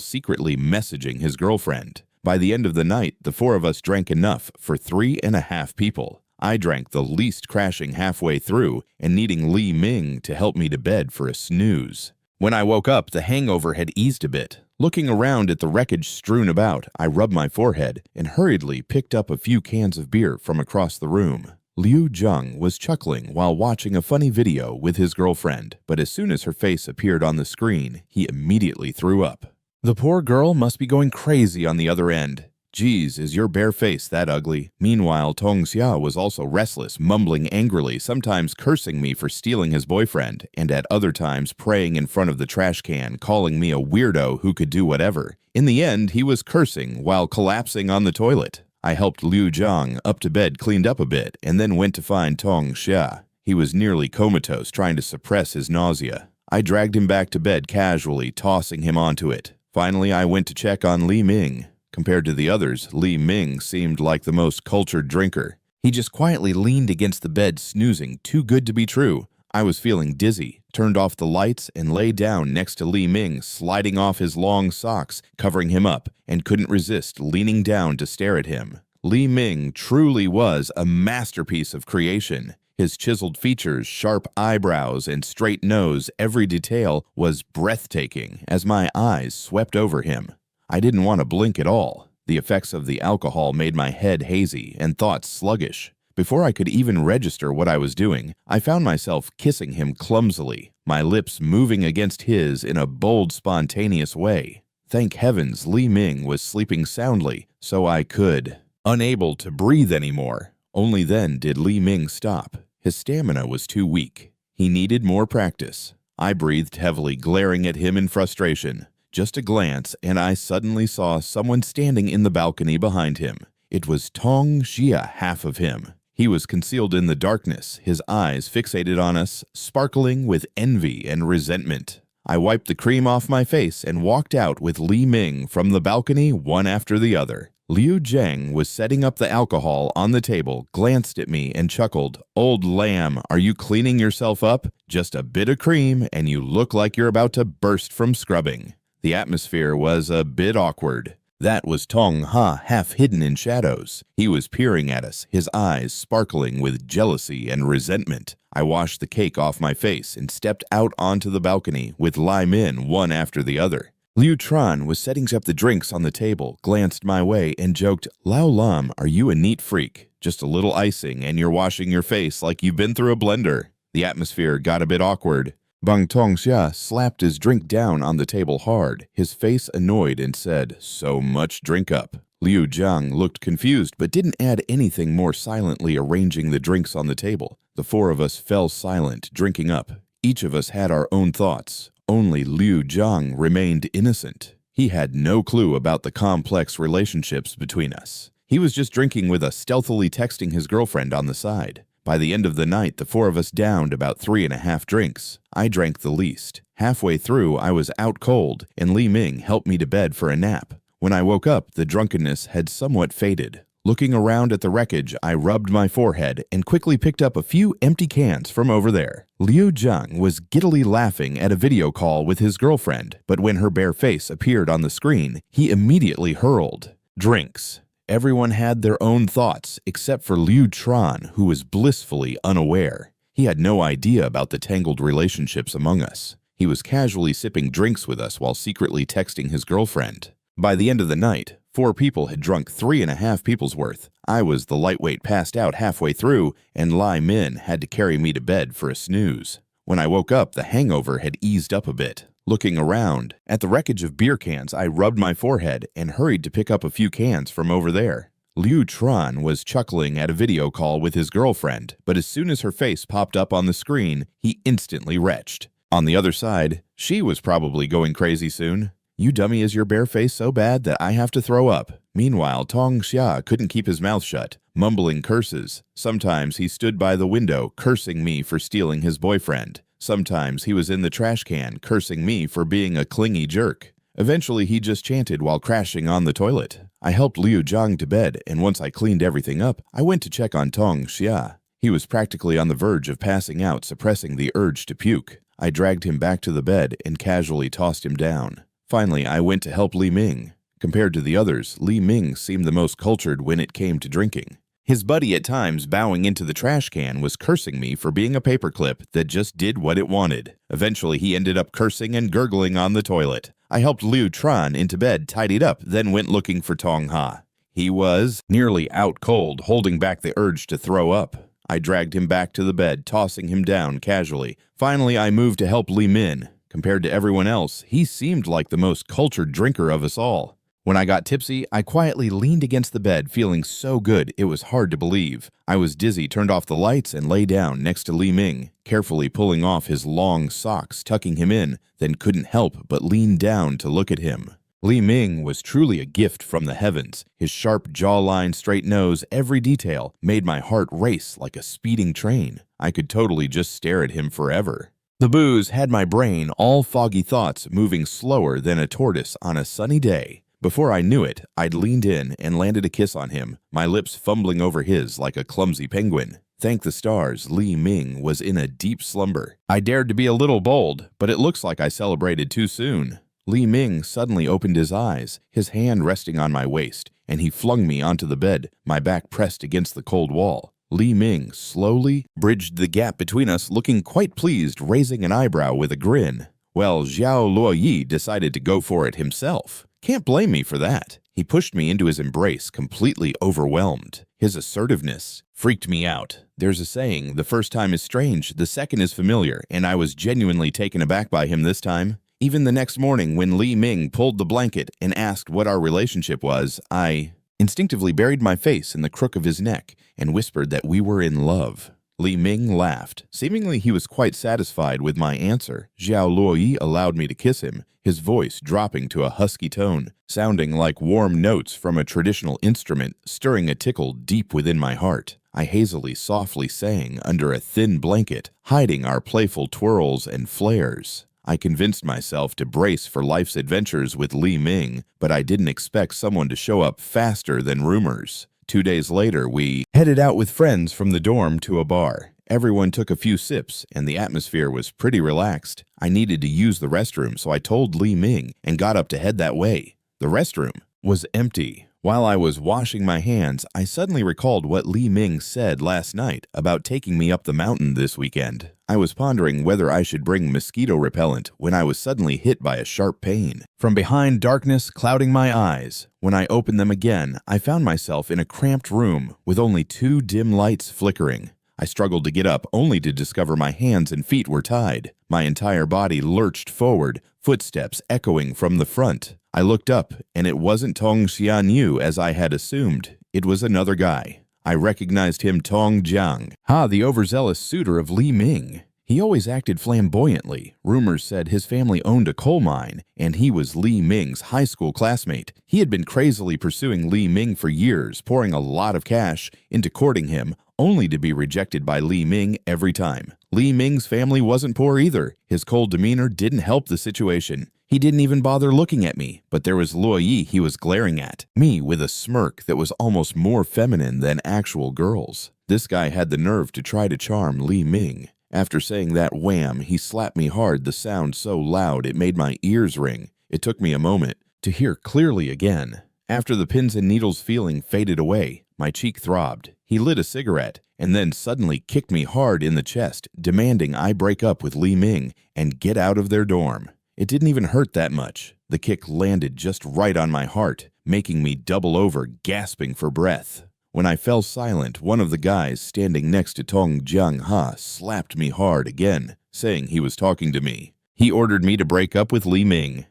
secretly messaging his girlfriend. By the end of the night, the four of us drank enough for 3.5 people. I drank the least, crashing halfway through and needing Li Ming to help me to bed for a snooze. When I woke up, the hangover had eased a bit. Looking around at the wreckage strewn about, I rubbed my forehead and hurriedly picked up a few cans of beer from across the room. Liu Zhang was chuckling while watching a funny video with his girlfriend, but as soon as her face appeared on the screen, he immediately threw up. The poor girl must be going crazy on the other end. "Geez, is your bare face that ugly?" Meanwhile, Tong Xia was also restless, mumbling angrily, sometimes cursing me for stealing his boyfriend, and at other times praying in front of the trash can, calling me a weirdo who could do whatever. In the end, he was cursing while collapsing on the toilet. I helped Liu Zhang up to bed, cleaned up a bit, and then went to find Tong Xia. He was nearly comatose, trying to suppress his nausea. I dragged him back to bed casually, tossing him onto it. Finally, I went to check on Li Ming. Compared to the others, Li Ming seemed like the most cultured drinker. He just quietly leaned against the bed, snoozing, too good to be true. I was feeling dizzy, turned off the lights, and lay down next to Li Ming, sliding off his long socks, covering him up, and couldn't resist leaning down to stare at him. Li Ming truly was a masterpiece of creation. His chiseled features, sharp eyebrows, and straight nose, every detail was breathtaking as my eyes swept over him. I didn't want to blink at all. The effects of the alcohol made my head hazy and thoughts sluggish. Before I could even register what I was doing, I found myself kissing him clumsily, my lips moving against his in a bold, spontaneous way. Thank heavens Li Ming was sleeping soundly, so I could. Unable to breathe anymore. Only then did Li Ming stop. His stamina was too weak. He needed more practice. I breathed heavily, glaring at him in frustration. Just a glance, and I suddenly saw someone standing in the balcony behind him. It was Tong Xia, half of him. He was concealed in the darkness, his eyes fixated on us, sparkling with envy and resentment. I wiped the cream off my face and walked out with Li Ming from the balcony one after the other. Liu Zhang was setting up the alcohol on the table, glanced at me and chuckled. "Old lamb, are you cleaning yourself up? Just a bit of cream and you look like you're about to burst from scrubbing." The atmosphere was a bit awkward. That was Tong Ha, half hidden in shadows. He was peering at us, his eyes sparkling with jealousy and resentment. I washed the cake off my face and stepped out onto the balcony with Li Min one after the other. Liu Tran was setting up the drinks on the table, glanced my way, and joked, "Lao Lam, are you a neat freak? Just a little icing and you're washing your face like you've been through a blender." The atmosphere got a bit awkward. Bang Tongxia slapped his drink down on the table hard, his face annoyed, and said, "So much drink up." Liu Jiang looked confused but didn't add anything more, silently arranging the drinks on the table. The four of us fell silent, drinking up. Each of us had our own thoughts. Only Liu Jiang remained innocent. He had no clue about the complex relationships between us. He was just drinking with us, stealthily texting his girlfriend on the side. By the end of the night, the four of us downed about 3.5 drinks. I drank the least. Halfway through, I was out cold, and Li Ming helped me to bed for a nap. When I woke up, the drunkenness had somewhat faded. Looking around at the wreckage, I rubbed my forehead and quickly picked up a few empty cans from over there. Liu Jiang was giddily laughing at a video call with his girlfriend, but when her bare face appeared on the screen, he immediately hurled drinks. Everyone had their own thoughts, except for Liu Tran, who was blissfully unaware. He had no idea about the tangled relationships among us. He was casually sipping drinks with us while secretly texting his girlfriend. By the end of the night, 4 people had drunk 3.5 people's worth. I was the lightweight passed out halfway through, and Lai Min had to carry me to bed for a snooze. When I woke up, the hangover had eased up a bit. Looking around at the wreckage of beer cans, I rubbed my forehead and hurried to pick up a few cans from over there. Liu Tran was chuckling at a video call with his girlfriend, but as soon as her face popped up on the screen, he instantly retched. On the other side, she was probably going crazy soon. "You dummy, is your bare face so bad that I have to throw up?" Meanwhile, Tong Xia couldn't keep his mouth shut, mumbling curses. Sometimes he stood by the window, cursing me for stealing his boyfriend. Sometimes he was in the trash can, cursing me for being a clingy jerk. Eventually, he just chanted while crashing on the toilet. I helped Liu Jiang to bed, and once I cleaned everything up, I went to check on Tong Xia. He was practically on the verge of passing out, suppressing the urge to puke. I dragged him back to the bed and casually tossed him down. Finally, I went to help Li Ming. Compared to the others, Li Ming seemed the most cultured when it came to drinking. His buddy, at times bowing into the trash can, was cursing me for being a paperclip that just did what it wanted. Eventually, he ended up cursing and gurgling on the toilet. I helped Liu Tran into bed, tidied up, then went looking for Tong Ha. He was nearly out cold, holding back the urge to throw up. I dragged him back to the bed, tossing him down casually. Finally, I moved to help Li Min. Compared to everyone else, he seemed like the most cultured drinker of us all. When I got tipsy, I quietly leaned against the bed, feeling so good it was hard to believe. I was dizzy, turned off the lights, and lay down next to Li Ming, carefully pulling off his long socks, tucking him in, then couldn't help but lean down to look at him. Li Ming was truly a gift from the heavens. His sharp jawline, straight nose, every detail made my heart race like a speeding train. I could totally just stare at him forever. The booze had my brain all foggy thoughts, moving slower than a tortoise on a sunny day. Before I knew it, I'd leaned in and landed a kiss on him, my lips fumbling over his like a clumsy penguin. Thank the stars, Li Ming was in a deep slumber. I dared to be a little bold, but it looks like I celebrated too soon. Li Ming suddenly opened his eyes, his hand resting on my waist, and he flung me onto the bed, my back pressed against the cold wall. Li Ming slowly bridged the gap between us, looking quite pleased, raising an eyebrow with a grin. Well, Xiao Luoyi decided to go for it himself. Can't blame me for that. He pushed me into his embrace, completely overwhelmed. His assertiveness freaked me out. There's a saying, the first time is strange, the second is familiar, and I was genuinely taken aback by him this time. Even the next morning, when Li Ming pulled the blanket and asked what our relationship was, I instinctively buried my face in the crook of his neck and whispered that we were in love. Li Ming laughed. Seemingly he was quite satisfied with my answer. Xiao Luoyi allowed me to kiss him, his voice dropping to a husky tone, sounding like warm notes from a traditional instrument, stirring a tickle deep within my heart. I hazily softly sang under a thin blanket, hiding our playful twirls and flares. I convinced myself to brace for life's adventures with Li Ming, but I didn't expect someone to show up faster than rumors. 2 days later, we headed out with friends from the dorm to a bar. Everyone took a few sips, and the atmosphere was pretty relaxed. I needed to use the restroom, so I told Li Ming and got up to head that way. The restroom was empty. While I was washing my hands, I suddenly recalled what Li Ming said last night about taking me up the mountain this weekend. I was pondering whether I should bring mosquito repellent when I was suddenly hit by a sharp pain. From behind, darkness clouding my eyes. When I opened them again, I found myself in a cramped room with only 2 dim lights flickering. I struggled to get up, only to discover my hands and feet were tied. My entire body lurched forward, footsteps echoing from the front. I looked up, and it wasn't Tong Xianyu as I had assumed. It was another guy. I recognized him, Tong Jiang Ha, the overzealous suitor of Li Ming. He always acted flamboyantly. Rumors said his family owned a coal mine, and he was Li Ming's high school classmate. He had been crazily pursuing Li Ming for years, pouring a lot of cash into courting him, only to be rejected by Li Ming every time. Li Ming's family wasn't poor either. His cold demeanor didn't help the situation. He didn't even bother looking at me, but there was Luo Yi he was glaring at, me with a smirk that was almost more feminine than actual girls. This guy had the nerve to try to charm Li Ming. After saying that wham, he slapped me hard, the sound so loud it made my ears ring. It took me a moment to hear clearly again. After the pins and needles feeling faded away, my cheek throbbed. He lit a cigarette and then suddenly kicked me hard in the chest, demanding I break up with Li Ming and get out of their dorm. It didn't even hurt that much. The kick landed just right on my heart, making me double over, gasping for breath. When I fell silent, one of the guys standing next to Tong Jiang Ha slapped me hard again, saying he was talking to me. He ordered me to break up with Li Ming.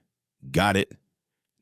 Got it.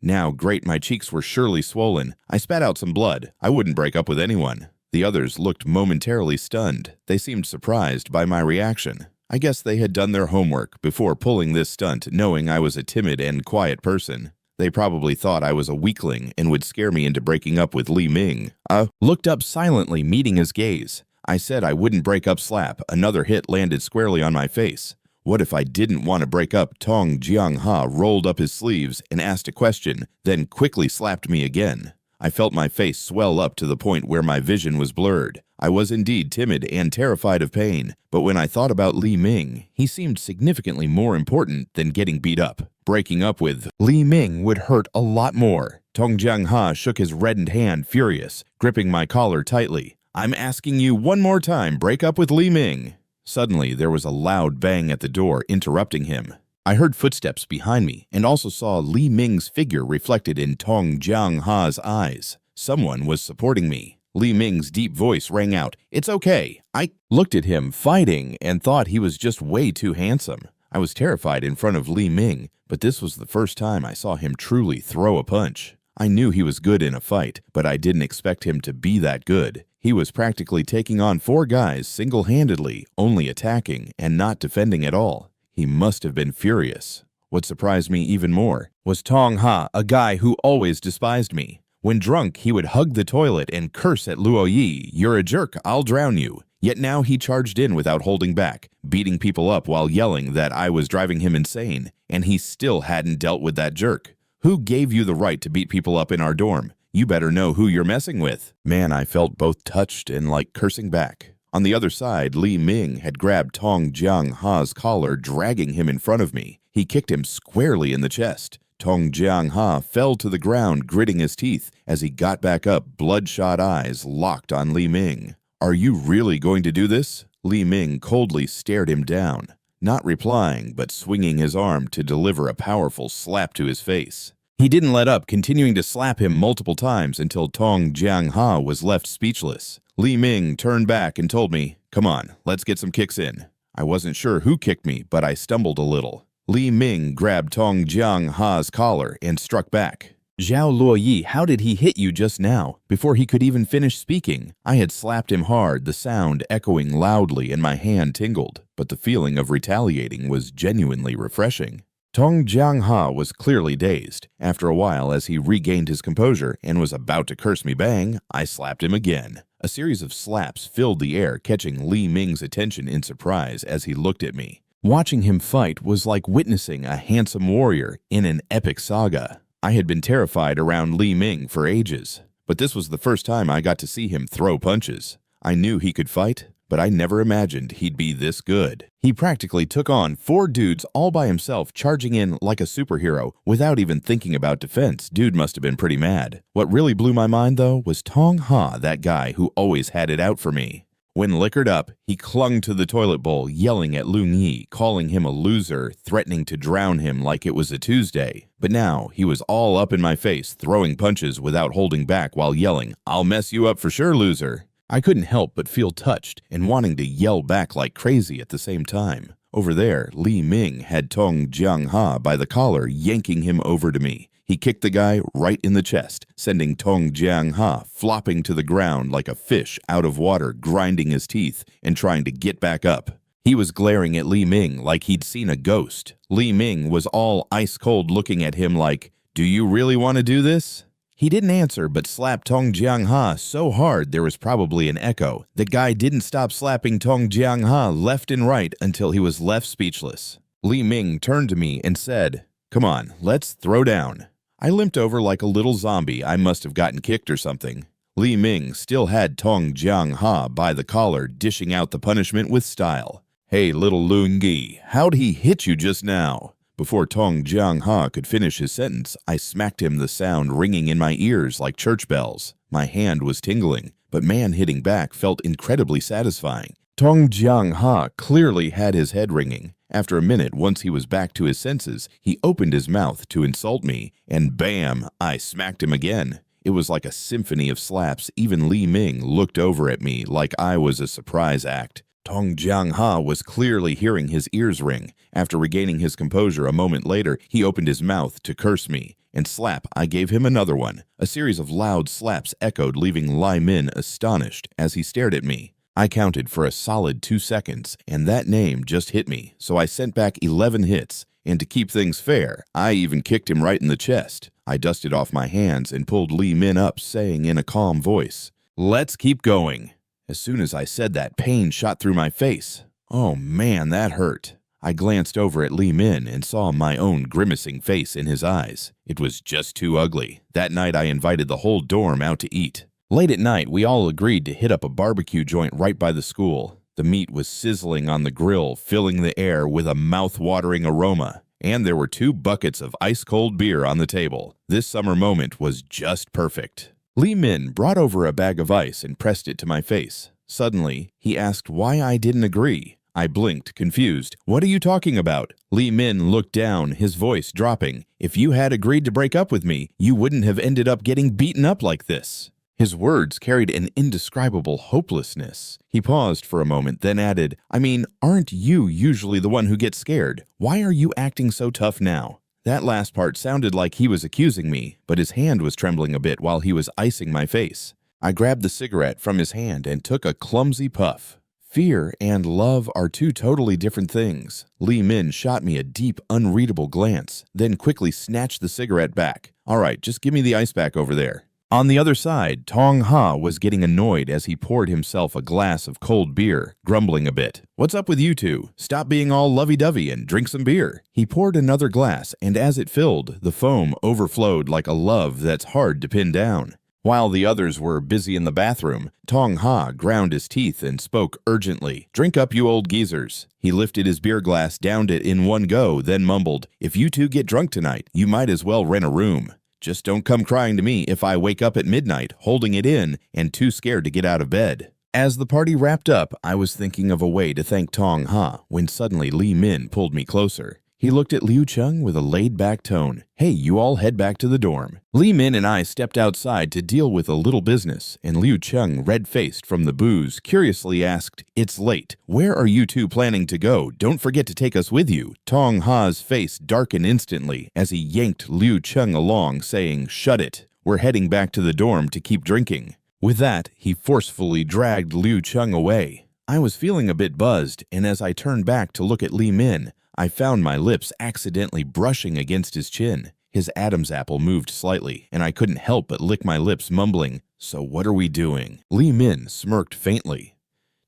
Now, great, my cheeks were surely swollen. I spat out some blood. I wouldn't break up with anyone. The others looked momentarily stunned. They seemed surprised by my reaction. I guess they had done their homework before pulling this stunt, knowing I was a timid and quiet person. They probably thought I was a weakling and would scare me into breaking up with Li Ming. I looked up silently, meeting his gaze. I said I wouldn't break up. Slap. Another hit landed squarely on my face. What if I didn't want to break up? Tong Jiang Ha rolled up his sleeves and asked a question, then quickly slapped me again. I felt my face swell up to the point where my vision was blurred. I was indeed timid and terrified of pain, but when I thought about Li Ming, he seemed significantly more important than getting beat up. Breaking up with Li Ming would hurt a lot more. Tong Jiang Ha shook his reddened hand, furious, gripping my collar tightly. I'm asking you one more time, break up with Li Ming. Suddenly, there was a loud bang at the door, interrupting him. I heard footsteps behind me and also saw Li Ming's figure reflected in Tong Jiang Ha's eyes. Someone was supporting me. Li Ming's deep voice rang out, "It's okay." I looked at him fighting and thought he was just way too handsome. I was terrified in front of Li Ming, but this was the first time I saw him truly throw a punch. I knew he was good in a fight, but I didn't expect him to be that good. He was practically taking on 4 guys single-handedly, only attacking and not defending at all. He must have been furious. What surprised me even more was Tong Ha, a guy who always despised me. When drunk, he would hug the toilet and curse at Luo Yi, "You're a jerk, I'll drown you." Yet now he charged in without holding back, beating people up while yelling that I was driving him insane, and he still hadn't dealt with that jerk. Who gave you the right to beat people up in our dorm? You better know who you're messing with. Man, I felt both touched and like cursing back. On the other side, Li Ming had grabbed Tong Jiang Ha's collar, dragging him in front of me. He kicked him squarely in the chest. Tong Jiang Ha fell to the ground, gritting his teeth. As he got back up, bloodshot eyes locked on Li Ming. Are you really going to do this? Li Ming coldly stared him down, not replying, but swinging his arm to deliver a powerful slap to his face. He didn't let up, continuing to slap him multiple times until Tong Jiang Ha was left speechless. Li Ming turned back and told me, "Come on, let's get some kicks in." I wasn't sure who kicked me, but I stumbled a little. Li Ming grabbed Tong Jiang Ha's collar and struck back. "Zhao Luo Yi, how did he hit you just now?" Before he could even finish speaking, I had slapped him hard, the sound echoing loudly and my hand tingled, but the feeling of retaliating was genuinely refreshing. Tong Jiang Ha was clearly dazed. After a while, as he regained his composure and was about to curse me bang, I slapped him again. A series of slaps filled the air, catching Li Ming's attention in surprise as he looked at me. Watching him fight was like witnessing a handsome warrior in an epic saga. I had been terrified around Li Ming for ages, but this was the first time I got to see him throw punches. I knew he could fight, but I never imagined he'd be this good. He practically took on 4 dudes all by himself, charging in like a superhero without even thinking about defense. Dude must have been pretty mad. What really blew my mind, though, was Tong Ha, that guy who always had it out for me. When liquored up, he clung to the toilet bowl, yelling at Lung Yi, calling him a loser, threatening to drown him like it was a Tuesday. But now, he was all up in my face, throwing punches without holding back while yelling, "I'll mess you up for sure, loser." I couldn't help but feel touched and wanting to yell back like crazy at the same time. Over there, Li Ming had Tong Jiangha by the collar, yanking him over to me. He kicked the guy right in the chest, sending Tong Jiangha flopping to the ground like a fish out of water, grinding his teeth and trying to get back up. He was glaring at Li Ming like he'd seen a ghost. Li Ming was all ice-cold looking at him like, "Do you really want to do this?" He didn't answer but slapped Tong Jiangha so hard there was probably an echo. The guy didn't stop slapping Tong Jiangha left and right until he was left speechless. Li Ming turned to me and said, "Come on, let's throw down." I limped over like a little zombie. I must have gotten kicked or something. Li Ming still had Tong Jiangha by the collar, dishing out the punishment with style. "Hey, little Lungi, how'd he hit you just now?" Before Tong Jiangha could finish his sentence, I smacked him, the sound ringing in my ears like church bells. My hand was tingling, but man hitting back felt incredibly satisfying. Tong Jiangha clearly had his head ringing. After a minute, once he was back to his senses, he opened his mouth to insult me, and bam, I smacked him again. It was like a symphony of slaps. Even Li Ming looked over at me like I was a surprise act. Tong Jiangha was clearly hearing his ears ring. After regaining his composure a moment later, he opened his mouth to curse me. And slap, I gave him another one. A series of loud slaps echoed, leaving Li Min astonished as he stared at me. I counted for a solid 2 seconds, and that name just hit me, so I sent back 11 hits. And to keep things fair, I even kicked him right in the chest. I dusted off my hands and pulled Li Min up, saying in a calm voice, "Let's keep going." As soon as I said that, pain shot through my face. Oh man, that hurt. I glanced over at Li Min and saw my own grimacing face in his eyes. It was just too ugly. That night I invited the whole dorm out to eat. Late at night, we all agreed to hit up a barbecue joint right by the school. The meat was sizzling on the grill, filling the air with a mouth-watering aroma. And there were 2 buckets of ice-cold beer on the table. This summer moment was just perfect. Li Min brought over a bag of ice and pressed it to my face. Suddenly, he asked why I didn't agree. I blinked, confused. "What are you talking about?" Li Min looked down, his voice dropping. "If you had agreed to break up with me, you wouldn't have ended up getting beaten up like this." His words carried an indescribable hopelessness. He paused for a moment, then added, "I mean, aren't you usually the one who gets scared? Why are you acting so tough now?" That last part sounded like he was accusing me, but his hand was trembling a bit while he was icing my face. I grabbed the cigarette from his hand and took a clumsy puff. Fear and love are 2 totally different things. Li Min shot me a deep, unreadable glance, then quickly snatched the cigarette back. "All right, just give me the ice pack over there." On the other side, Tong Ha was getting annoyed as he poured himself a glass of cold beer, grumbling a bit. "What's up with you 2? Stop being all lovey-dovey and drink some beer." He poured another glass, and as it filled, the foam overflowed like a love that's hard to pin down. While the others were busy in the bathroom, Tong Ha ground his teeth and spoke urgently. "Drink up, you old geezers." He lifted his beer glass, downed it in one go, then mumbled, "If you 2 get drunk tonight, you might as well rent a room. Just don't come crying to me if I wake up at midnight, holding it in and too scared to get out of bed." As the party wrapped up, I was thinking of a way to thank Tong Ha when suddenly Li Min pulled me closer. He looked at Liu Cheng with a laid-back tone. "Hey, you all head back to the dorm." Li Min and I stepped outside to deal with a little business, and Liu Cheng, red-faced from the booze, curiously asked, "It's late. Where are you 2 planning to go? Don't forget to take us with you." Tong Ha's face darkened instantly as he yanked Liu Cheng along, saying, "Shut it. We're heading back to the dorm to keep drinking." With that, he forcefully dragged Liu Cheng away. I was feeling a bit buzzed, and as I turned back to look at Li Min, I found my lips accidentally brushing against his chin. His Adam's apple moved slightly, and I couldn't help but lick my lips, mumbling, "So what are we doing?" Li Min smirked faintly.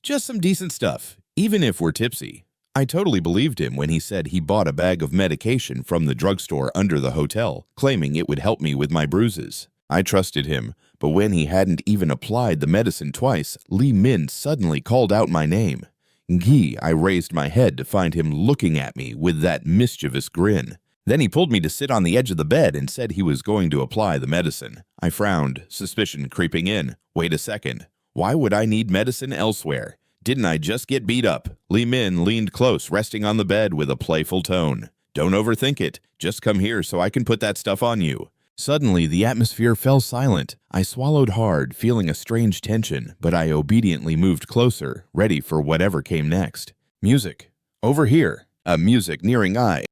"Just some decent stuff, even if we're tipsy." I totally believed him when he said he bought a bag of medication from the drugstore under the hotel, claiming it would help me with my bruises. I trusted him, but when he hadn't even applied the medicine twice, Li Min suddenly called out my name. "Gi," I raised my head to find him looking at me with that mischievous grin. Then he pulled me to sit on the edge of the bed and said he was going to apply the medicine. I frowned, suspicion creeping in. Wait a second. Why would I need medicine elsewhere? Didn't I just get beat up? Li Min leaned close, resting on the bed with a playful tone. "Don't overthink it. Just come here so I can put that stuff on you." Suddenly, the atmosphere fell silent. I swallowed hard, feeling a strange tension, but I obediently moved closer, ready for whatever came next. Music. Over here, a music nearing eye.